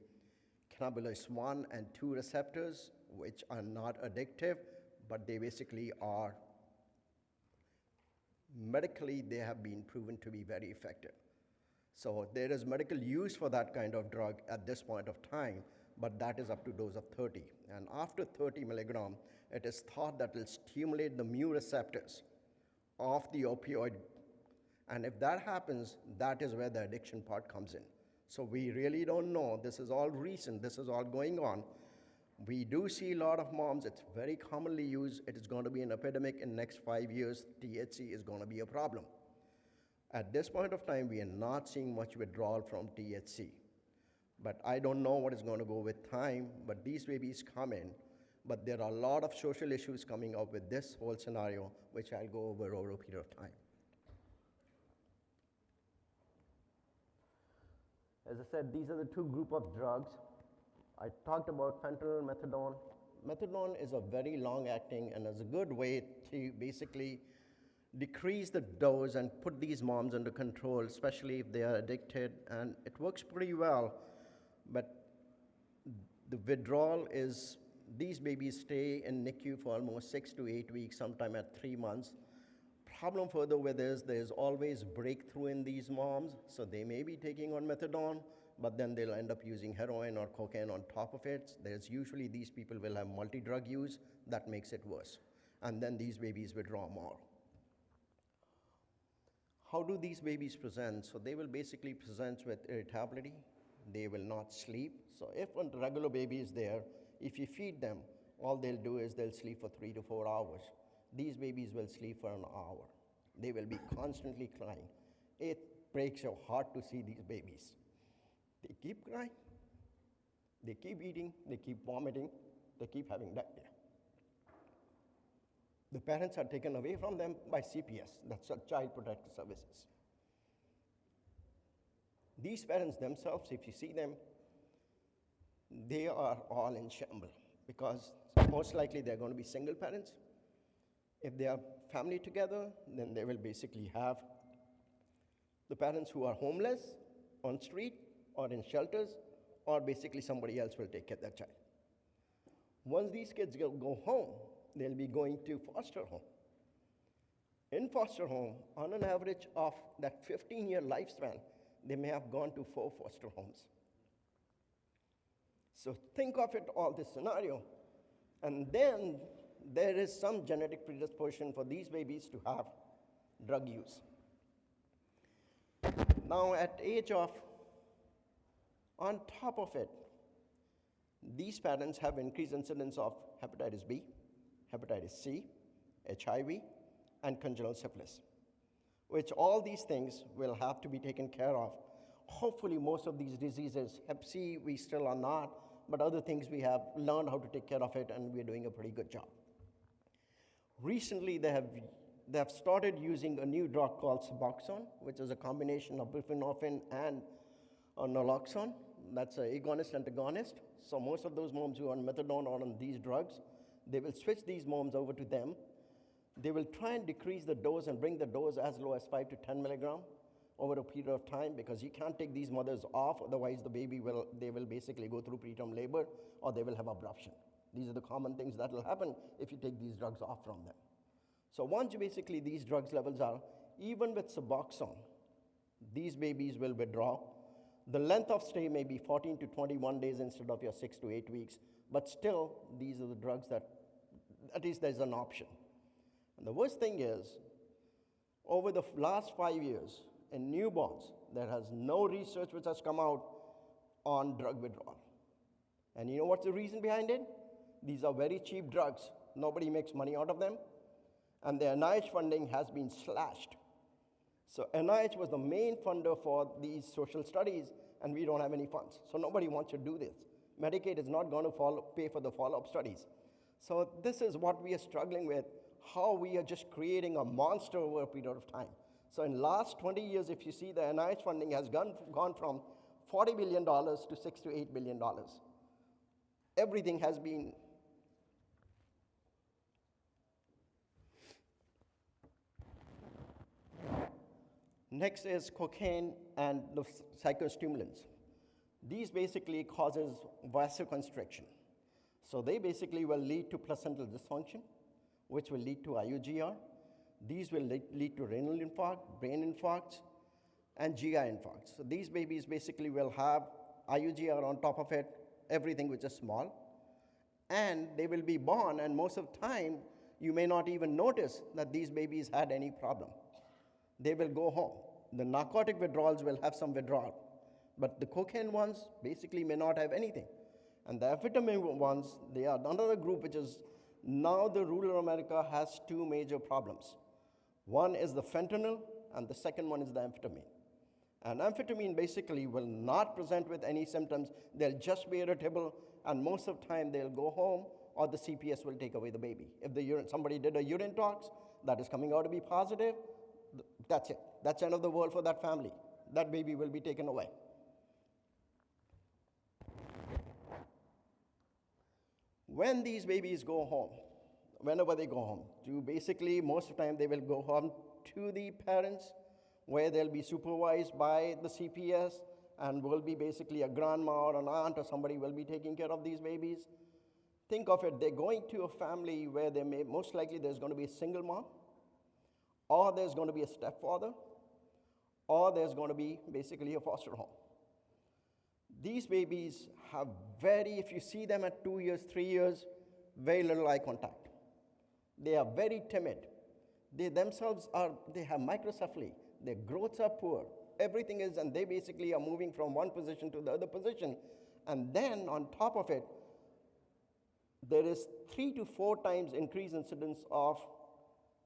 cannabinoids 1 and 2 receptors, which are not addictive, but they basically are, medically, they have been proven to be very effective. So there is medical use for that kind of drug at this point of time, but that is up to dose of 30. And after 30 milligram, it is thought that it will stimulate the mu receptors of the opioid. And if that happens, that is where the addiction part comes in. So we really don't know. This is all recent. This is all going on. We do see a lot of moms. It's very commonly used. It is going to be an epidemic in the next 5 years. THC is going to be a problem. At this point of time, we are not seeing much withdrawal from THC. But I don't know what is going to go with time, but these babies come in. But there are a lot of social issues coming up with this whole scenario, which I'll go over a period of time. As I said, these are the two groups of drugs. I talked about fentanyl, methadone. Methadone is a very long-acting and is a good way to basically decrease the dose and put these moms under control, especially if they are addicted, and it works pretty well. But the withdrawal is, these babies stay in NICU for almost 6 to 8 weeks, sometime at 3 months. Problem further with this, there's always breakthrough in these moms, so they may be taking on methadone, but then they'll end up using heroin or cocaine on top of it. There's usually these people will have multi-drug use, that makes it worse. And then these babies withdraw more. How do these babies present? So they will basically present with irritability. They will not sleep. So if a regular baby is there, if you feed them, all they'll do is they'll sleep for 3 to 4 hours. These babies will sleep for an hour. They will be constantly crying. It breaks your heart to see these babies. They keep crying, they keep eating, they keep vomiting, they keep having diarrhea. The parents are taken away from them by CPS, that's Child Protective Services. These parents themselves, if you see them, they are all in shambles because most likely they're going to be single parents. If they are family together, then they will basically have the parents who are homeless, on street, or in shelters, or basically somebody else will take care of that child. Once these kids go home, they'll be going to foster home. In foster home, on an average of that 15-year lifespan, they may have gone to 4 foster homes. So think of it all this scenario, and then there is some genetic predisposition for these babies to have drug use. Now at age of, on top of it, these parents have increased incidence of hepatitis B, hepatitis C, HIV, and congenital syphilis, which all these things will have to be taken care of. Hopefully most of these diseases, hep C, we still are not, but other things we have learned how to take care of it, and we're doing a pretty good job. Recently, they have started using a new drug called Suboxone, which is a combination of buprenorphine and naloxone. That's an agonist-antagonist. So most of those moms who are on methadone or on these drugs, they will switch these moms over to them. They will try and decrease the dose and bring the dose as low as 5 to 10 milligram over a period of time, because you can't take these mothers off, otherwise the baby will basically go through preterm labor or they will have abruption. These are the common things that will happen if you take these drugs off from them. So once these drugs levels are, even with Suboxone, these babies will withdraw. The length of stay may be 14 to 21 days instead of your 6 to 8 weeks, but still, these are the drugs that, at least there's an option. And the worst thing is, over the last 5 years, in newborns, there has no research which has come out on drug withdrawal. And you know what's the reason behind it? These are very cheap drugs. Nobody makes money out of them. And the NIH funding has been slashed. So NIH was the main funder for these social studies, and we don't have any funds. So nobody wants to do this. Medicaid is not going to pay for the follow-up studies. So this is what we are struggling with, how we are just creating a monster over a period of time. So in last 20 years, if you see, the NIH funding has gone from $40 billion to $6 to $8 billion. Everything has been. Next is cocaine and the psychostimulants. These basically causes vasoconstriction. So they basically will lead to placental dysfunction, which will lead to IUGR. These will lead to renal infarct, brain infarcts, and GI infarcts. So these babies basically will have IUGR on top of it, everything which is small. And they will be born, and most of the time, you may not even notice that these babies had any problem. They will go home. The narcotic withdrawals will have some withdrawal, but the cocaine ones basically may not have anything. And the amphetamine ones, they are another group which is, now the rural America has two major problems. One is the fentanyl, and the second one is the amphetamine. And amphetamine basically will not present with any symptoms. They'll just be irritable, and most of the time they'll go home, or the CPS will take away the baby. If somebody did a urine tox that is coming out to be positive, that's it. That's the end of the world for that family. That baby will be taken away. When these babies go home, whenever they go home, most of the time they will go home to the parents, where they'll be supervised by the CPS, and will be basically a grandma or an aunt or somebody will be taking care of these babies. Think of it, they're going to a family where most likely there's going to be a single mom, or there's going to be a stepfather, or there's going to be basically a foster home. These babies have if you see them at 2 years, 3 years, very little eye contact. They are very timid. They themselves they have microcephaly. Their growths are poor. Everything is, and they basically are moving from one position to the other position. And then on top of it, there is 3 to 4 times increased incidence of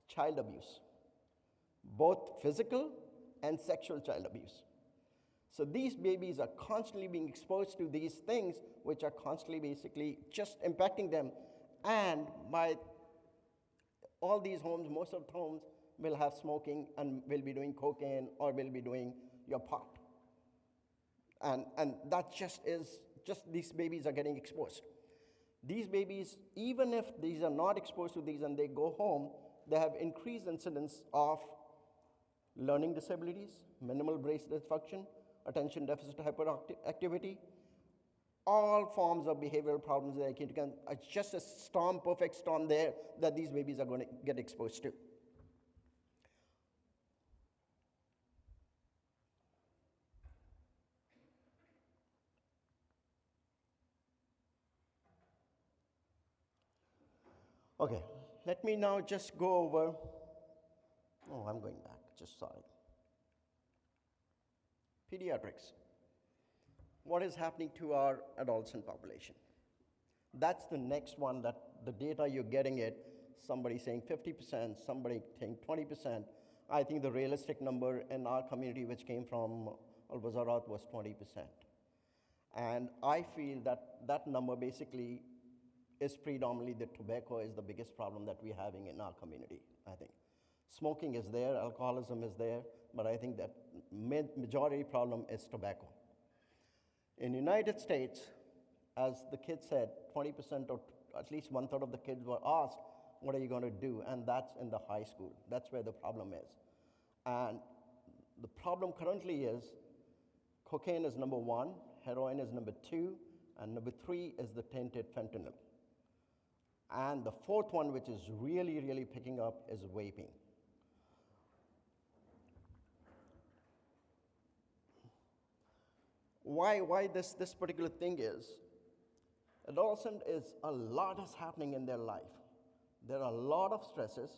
child abuse, both physical and sexual child abuse. So these babies are constantly being exposed to these things which are constantly basically just impacting them. And by all these homes, most of the homes will have smoking and will be doing cocaine or will be doing your pot. And that just these babies are getting exposed. These babies, even if these are not exposed to these and they go home, they have increased incidence of learning disabilities, minimal brain dysfunction, attention deficit hyperactivity, all forms of behavioral problems that it's just a perfect storm there that these babies are going to get exposed to. Okay, let me now just go over, I'm going back, sorry. Pediatrics. What is happening to our adolescent population? That's the next one, that the data you're getting it, somebody saying 50%, somebody saying 20%. I think the realistic number in our community, which came from Al-Wazarat, was 20%. And I feel that number basically is predominantly the tobacco is the biggest problem that we're having in our community, I think. Smoking is there, alcoholism is there, but I think that majority problem is tobacco. In the United States, as the kid said, 20% or at least 1/3 of the kids were asked, what are you going to do? And that's in the high school. That's where the problem is. And the problem currently is cocaine is number 1, heroin is number 2, and number 3 is the tainted fentanyl. And the 4th one, which is really, really picking up, is vaping. why this particular thing is, adolescent is a lot is happening in their life. There are a lot of stresses.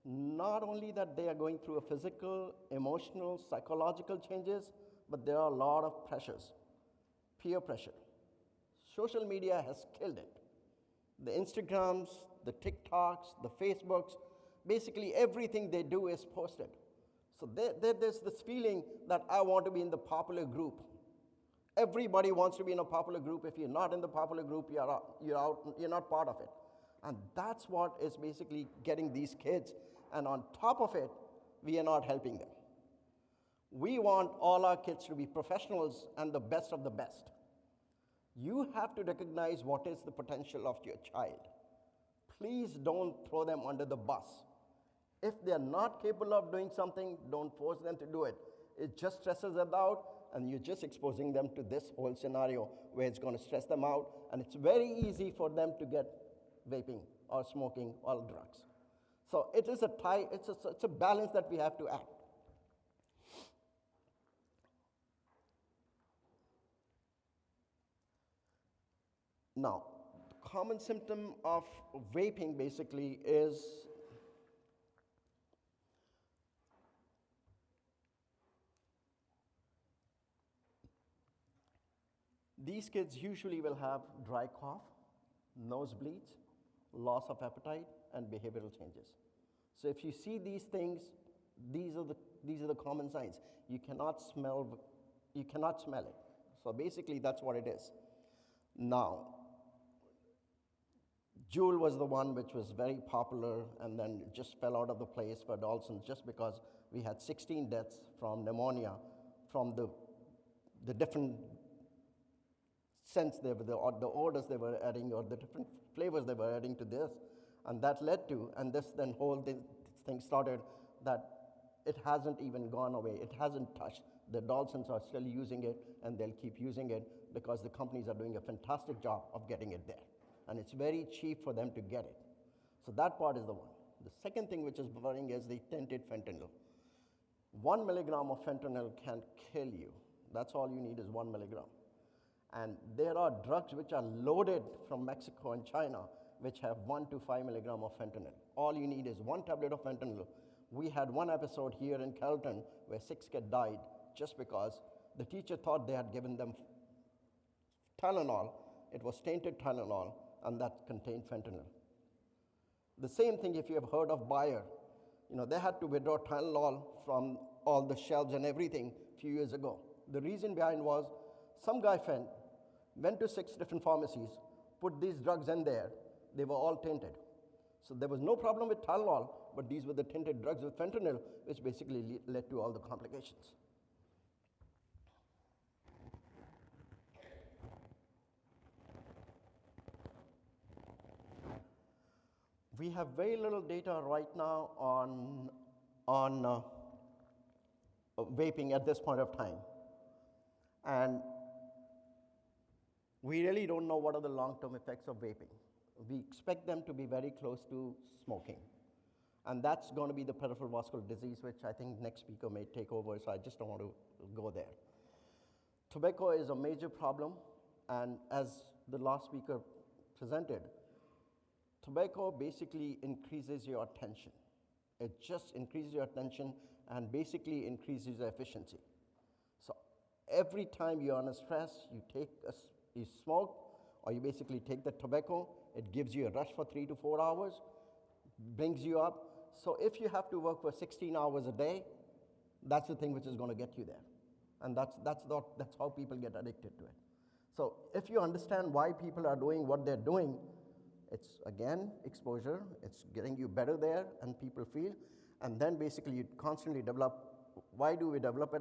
Not only that they are going through a physical, emotional, psychological changes, but there are a lot of pressures, peer pressure. Social media has killed it. The Instagrams, the TikToks, the Facebooks, basically everything they do is posted. So there's this feeling that I want to be in the popular group. Everybody wants to be in a popular group. If you're not in the popular group, you're out, you're not part of it. And that's what is basically getting these kids. And on top of it, we are not helping them. We want all our kids to be professionals and the best of the best. You have to recognize what is the potential of your child. Please don't throw them under the bus. If they're not capable of doing something, don't force them to do it. It just stresses them out, and you're just exposing them to this whole scenario where it's going to stress them out, and it's very easy for them to get vaping or smoking or drugs. So it is it's a balance that we have to act. Now, the common symptom of vaping basically is these kids usually will have dry cough, nosebleeds, loss of appetite, and behavioral changes. So if you see these things, these are the common signs. You cannot smell it. So basically that's what it is. Now, Juul was the one which was very popular and then it just fell out of the place for adolescents just because we had 16 deaths from pneumonia from the different scents or the odors they were adding or the different flavors they were adding to this. And that led to, and this thing started that it hasn't even gone away. It hasn't touched. The adolescents are still using it and they'll keep using it because the companies are doing a fantastic job of getting it there. And it's very cheap for them to get it. So that part is the one. The second thing which is worrying is the tinted fentanyl. 1 milligram of fentanyl can kill you. That's all you need is 1 milligram. And there are drugs which are loaded from Mexico and China which have 1 to 5 milligram of fentanyl. All you need is 1 tablet of fentanyl. We had one episode here in Carrollton where 6 kids died just because the teacher thought they had given them Tylenol. It was tainted Tylenol, and that contained fentanyl. The same thing if you have heard of Bayer. They had to withdraw Tylenol from all the shelves and everything a few years ago. The reason behind was some guy went to 6 different pharmacies, put these drugs in there. They were all tainted. So there was no problem with Tylenol, but these were the tainted drugs with fentanyl, which basically led to all the complications. We have very little data right now on vaping at this point of time. And we really don't know what are the long-term effects of vaping. We expect them to be very close to smoking. And that's going to be the peripheral vascular disease, which I think next speaker may take over, so I just don't want to go there. Tobacco is a major problem, and as the last speaker presented, tobacco basically increases your attention. It just increases your attention and basically increases your efficiency. So every time you're under stress, you smoke, or you basically take the tobacco, it gives you a rush for 3 to 4 hours, brings you up. So if you have to work for 16 hours a day, that's the thing which is going to get you there. And that's how people get addicted to it. So if you understand why people are doing what they're doing, it's, again, exposure. It's getting you better there, and people feel. And then basically you constantly develop. Why do we develop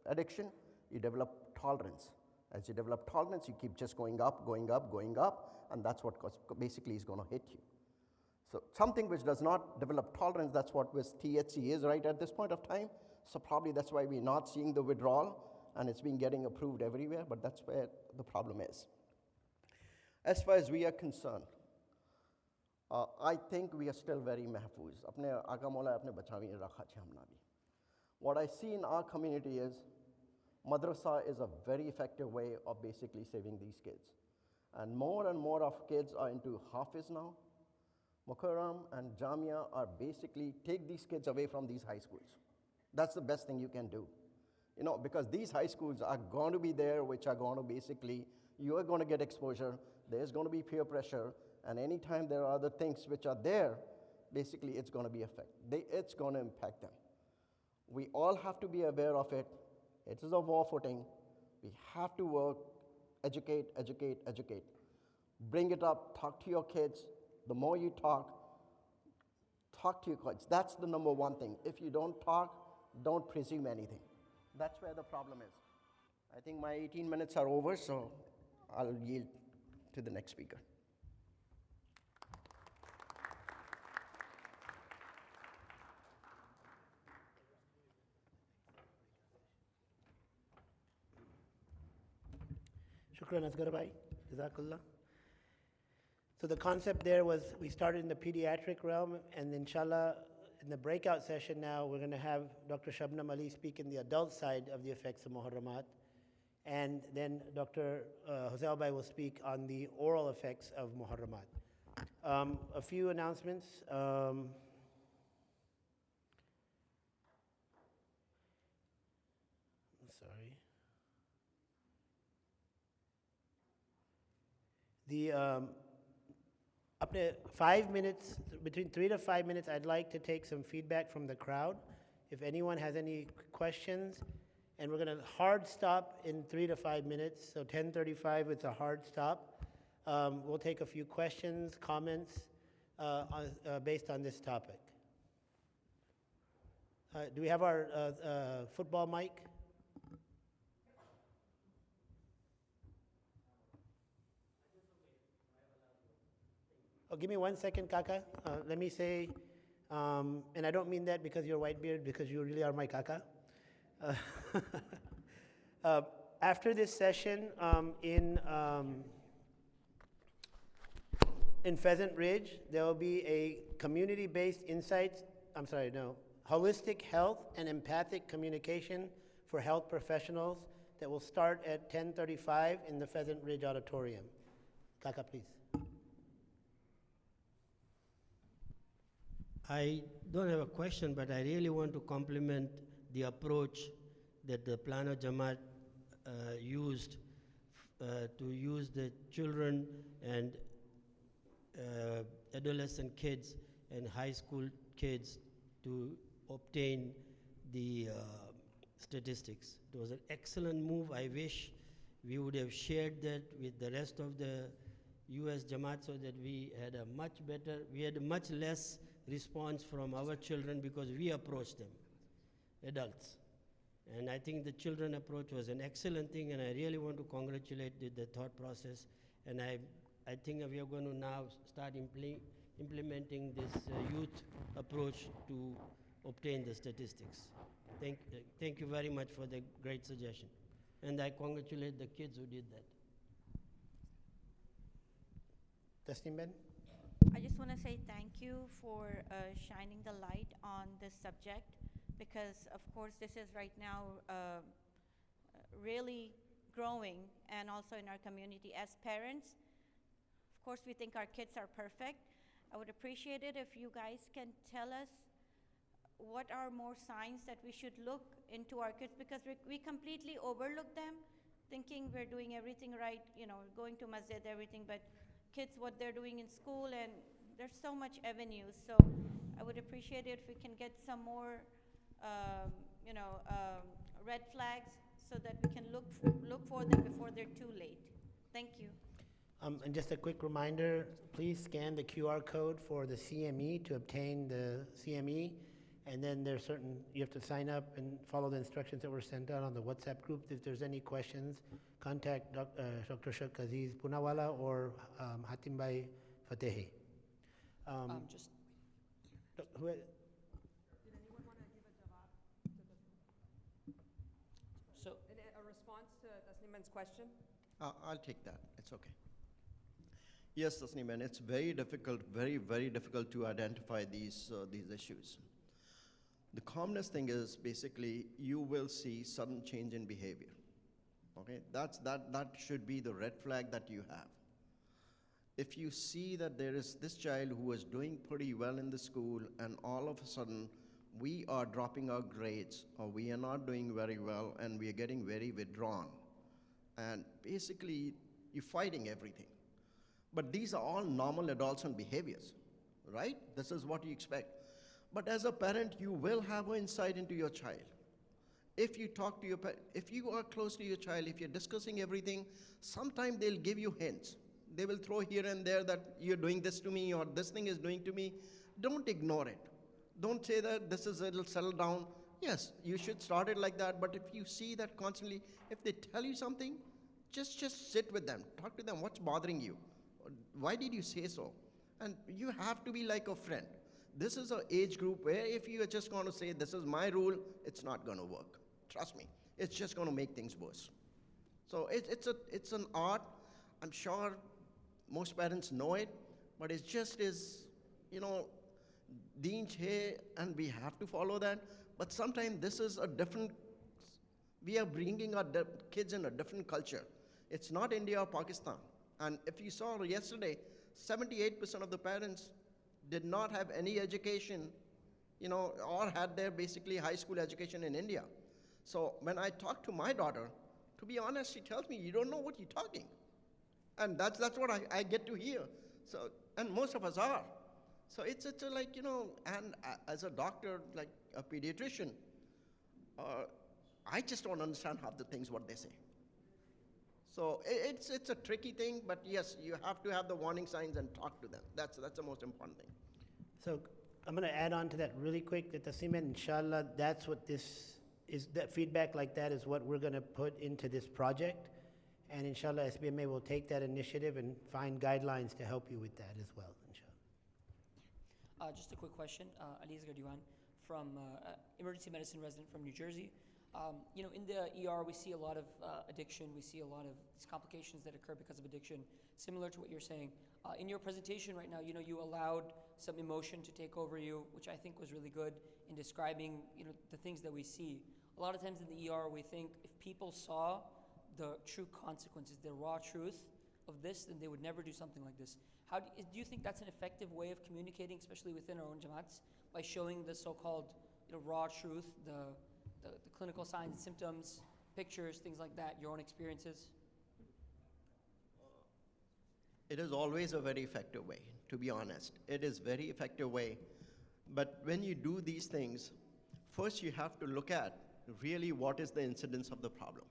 addiction? You develop tolerance. As you develop tolerance, you keep just going up, going up, going up, and that's what basically is going to hit you. So something which does not develop tolerance, that's what THC is right at this point of time. So probably that's why we're not seeing the withdrawal, and it's been getting approved everywhere, but that's where the problem is. As far as we are concerned, I think we are still very mahfooz. What I see in our community is Madrasa is a very effective way of basically saving these kids. And more of kids are into Hafiz now. Mukarram and Jamia are basically take these kids away from these high schools. That's the best thing you can do. You know, because these high schools are going to be there, which are going to basically, you are going to get exposure, there's going to be peer pressure, and anytime there are other things which are there, basically it's going to be it's going to impact them. We all have to be aware of it. It is a war footing. We have to work, educate. Bring it up, talk to your kids. The more you talk to your kids. That's the number one thing. If you don't talk, don't presume anything. That's where the problem is. I think my 18 minutes are over, so I'll yield to the next speaker. Shukran, Asghar. Jazakallah. So the concept there was we started in the pediatric realm, and inshallah, in the breakout session now, we're going to have Dr. Shabnam Ali speak in the adult side of the effects of Muharramat, and then Dr. Alibhai will speak on the oral effects of Muharramat. A few announcements. Sorry. Up to 5 minutes, between 3 to 5 minutes, I'd like to take some feedback from the crowd. If anyone has any questions, and we're going to hard stop in 3 to 5 minutes, so 10:35, it's a hard stop. We'll take a few questions, comments based on this topic. Do we have our football mic? Oh, give me 1 second, Kaka. Let me say, and I don't mean that because you're white beard, because you really are my Kaka. After this session in Pheasant Ridge, there will be a community-based holistic health and empathic communication for health professionals that will start at 10:35 in the Pheasant Ridge Auditorium. Kaka, please. I don't have a question, but I really want to compliment the approach that the Plano Jamaat used to use the children and adolescent kids and high school kids to obtain the statistics. It was an excellent move. I wish we would have shared that with the rest of the US Jamaat so that we had much less response from our children because we approached them, adults. And I think the children approach was an excellent thing, and I really want to congratulate the thought process. And I think we are going to now start implementing this youth approach to obtain the statistics. Thank you very much for the great suggestion. And I congratulate the kids who did that. Tasneem Ben? I just want to say thank you for shining the light on this subject, because of course this is right now really growing, and also in our community. As parents, of course we think our kids are perfect. I would appreciate it if you guys can tell us what are more signs that we should look into our kids, because we completely overlook them, thinking we're doing everything right, going to masjid, everything, but kids, what they're doing in school, and there's so much avenues. So I would appreciate it if we can get some more, red flags so that we can look for them before they're too late. Thank you. And just a quick reminder, please scan the QR code for the CME to obtain the CME. And then you have to sign up and follow the instructions that were sent out on the WhatsApp group. If there's any questions, contact Dr. Sheikh Aziz Punawala or Hatim Bhai Fatehi. Just Did anyone want to give a jawab to a response to Tasneeman's question? I'll take that. It's okay. Yes, Tasneeman, it's very difficult, very, very difficult to identify these issues. The calmness thing is basically you will see sudden change in behavior. Okay, that should be the red flag that you have. If you see that there is this child who is doing pretty well in the school and all of a sudden we are dropping our grades or we are not doing very well and we are getting very withdrawn and basically you're fighting everything. But these are all normal adolescent behaviors, right? This is what you expect. But as a parent, you will have an insight into your child. If you talk to your if you are close to your child, if you're discussing everything, sometimes they'll give you hints. They will throw here and there that you're doing this to me or this thing is doing to me. Don't ignore it. Don't say that this is it'll settle down. Yes, you should start it like that, but if you see that constantly, if they tell you something, just sit with them. Talk to them, what's bothering you? Why did you say so? And you have to be like a friend. This is an age group where if you are just going to say, this is my rule, it's not going to work. Trust me, it's just going to make things worse. So it's an art. I'm sure most parents know it, but it just is, deen hai, and we have to follow that. But sometimes this is a different, we are bringing our kids in a different culture. It's not India or Pakistan. And if you saw yesterday, 78% of the parents did not have any education, or had their basically high school education in India. So when I talk to my daughter, to be honest, she tells me, you don't know what you're talking. And that's what I get to hear. So, and most of us are. So it's like, and as a doctor, like a pediatrician, I just don't understand half the things what they say. So it's a tricky thing, but yes, you have to have the warning signs and talk to them. That's the most important thing. So I'm going to add on to that really quick, that Tasiman, inshallah, that's what this is, that feedback like that is what we're going to put into this project. And inshallah, SBMA will take that initiative and find guidelines to help you with that as well, inshallah. Just a quick question, Asghar from emergency medicine resident from New Jersey. In the ER, we see a lot of addiction. We see a lot of these complications that occur because of addiction, similar to what you're saying. In your presentation right now, you allowed some emotion to take over you, which I think was really good in describing, the things that we see. A lot of times in the ER, we think if people saw the true consequences, the raw truth of this, then they would never do something like this. How do you think that's an effective way of communicating, especially within our own Jamaats, by showing the so-called raw truth, the clinical signs, symptoms, pictures, things like that, your own experiences? It is always a very effective way, to be honest. It is very effective way. But when you do these things, first you have to look at really what is the incidence of the problem,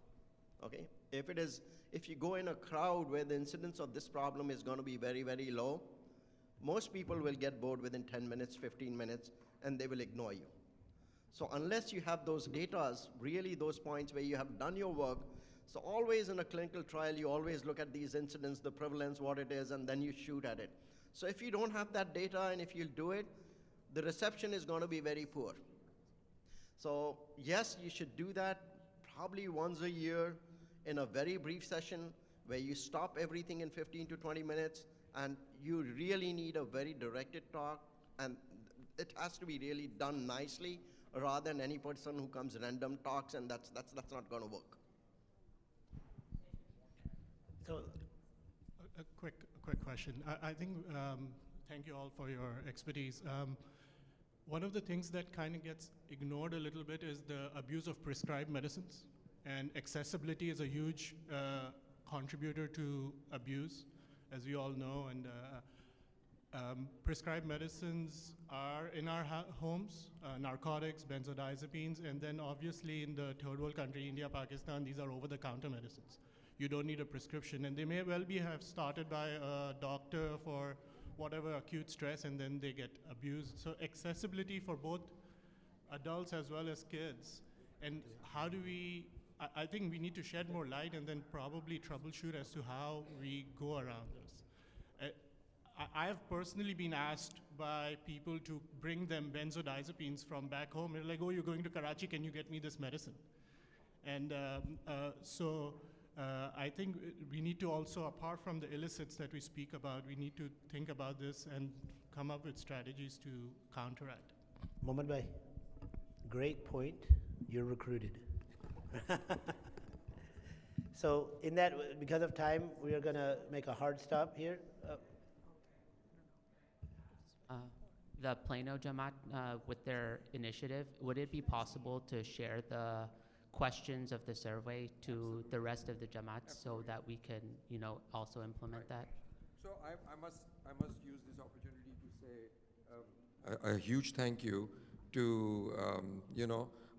okay? If you go in a crowd where the incidence of this problem is going to be very, very low, most people will get bored within 10 minutes, 15 minutes, and they will ignore you. So unless you have those data, really those points where you have done your work, so always in a clinical trial, you always look at these incidents, the prevalence, what it is, and then you shoot at it. So if you don't have that data and if you do it, the reception is going to be very poor. So yes, you should do that probably once a year in a very brief session where you stop everything in 15 to 20 minutes and you really need a very directed talk, and it has to be really done nicely rather than any person who comes random talks, and that's not going to work. So, a quick question. I think, thank you all for your expertise. One of the things that kind of gets ignored a little bit is the abuse of prescribed medicines, and accessibility is a huge contributor to abuse, as we all know, and prescribed medicines are in our homes, narcotics, benzodiazepines, and then obviously in the third world country, India, Pakistan, these are over-the-counter medicines. You don't need a prescription, and they may well have started by a doctor for whatever acute stress, and then they get abused. So accessibility for both adults as well as kids. And how do we, I think we need to shed more light and then probably troubleshoot as to how we go around this. I have personally been asked by people to bring them benzodiazepines from back home. They're like, oh, you're going to Karachi, can you get me this medicine? And I think we need to also, apart from the illicits that we speak about, we need to think about this and come up with strategies to counteract. Mohammed Bhai. great point. You're recruited. So in that, because of time, we are going to make a hard stop here. The Plano Jamaat, with their initiative, would it be possible to share the questions of the survey to the rest of the Jamaats so that we can, also implement that? So I must use this opportunity to say a huge thank you to,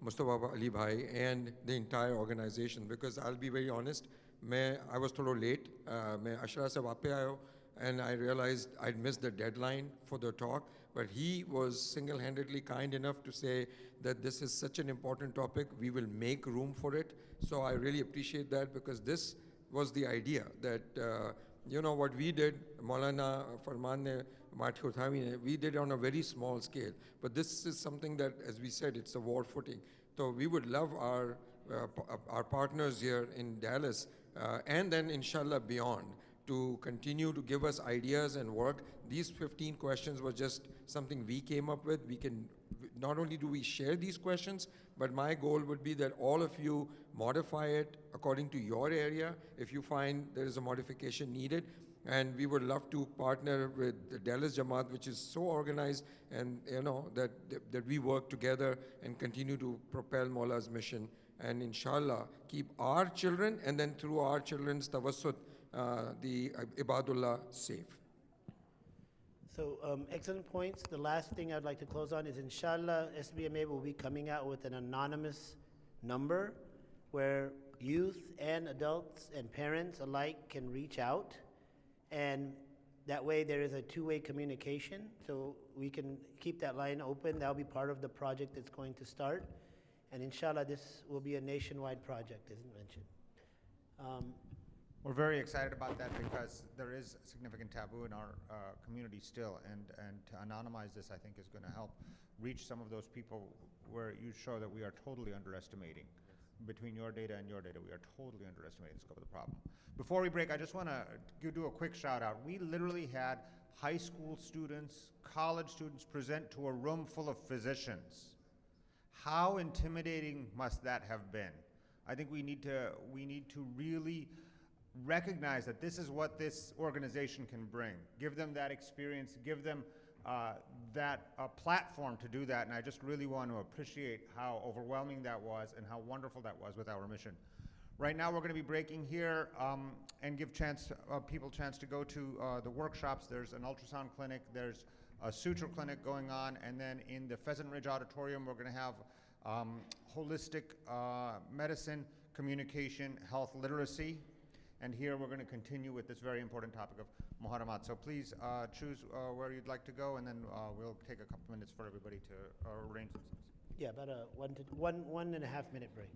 Mustafa Alibhai and the entire organization, because I'll be very honest, I was a little late. मैं अशरा से वापस आया and I realized I'd missed the deadline for the talk, but he was single-handedly kind enough to say that this is such an important topic, we will make room for it. So I really appreciate that, because this was the idea that, what we did, Maulana, Farmaan, we did on a very small scale. But this is something that, as we said, it's a war footing. So we would love our partners here in Dallas, and then inshallah beyond, to continue to give us ideas and work. These 15 questions were just something we came up with. We can, not only do we share these questions, but my goal would be that all of you modify it according to your area if you find there is a modification needed. And we would love to partner with the Dallas Jamaat, which is so organized, and that we work together and continue to propel Maula's mission, and inshallah keep our children, and then through our children's tawassut, the Ibadullah safe. So excellent points. The last thing I'd like to close on is, inshallah, SBMA will be coming out with an anonymous number where youth and adults and parents alike can reach out, and that way there is a two-way communication, so we can keep that line open. That'll be part of the project that's going to start, and inshallah this will be a nationwide project, as mentioned. We're very excited about that, because there is a significant taboo in our community still, and to anonymize this, I think, is going to help reach some of those people where you show that we are totally underestimating. Between your data and your data, we are totally underestimating the scope of the problem. Before we break, I just want to do a quick shout out. We literally had high school students, college students present to a room full of physicians. How intimidating must that have been? I think we need to really recognize that this is what this organization can bring. Give them that experience, give them that platform to do that, and I just really want to appreciate how overwhelming that was and how wonderful that was with our mission. Right now we're going to be breaking here and give people a chance to go to the workshops. There's an ultrasound clinic, there's a suture clinic going on, and then in the Pheasant Ridge Auditorium we're going to have holistic medicine, communication, health literacy. And here we're going to continue with this very important topic of Muharramat. So please choose where you'd like to go, and then we'll take a couple minutes for everybody to arrange themselves. Yeah, about a 1.5 minute break.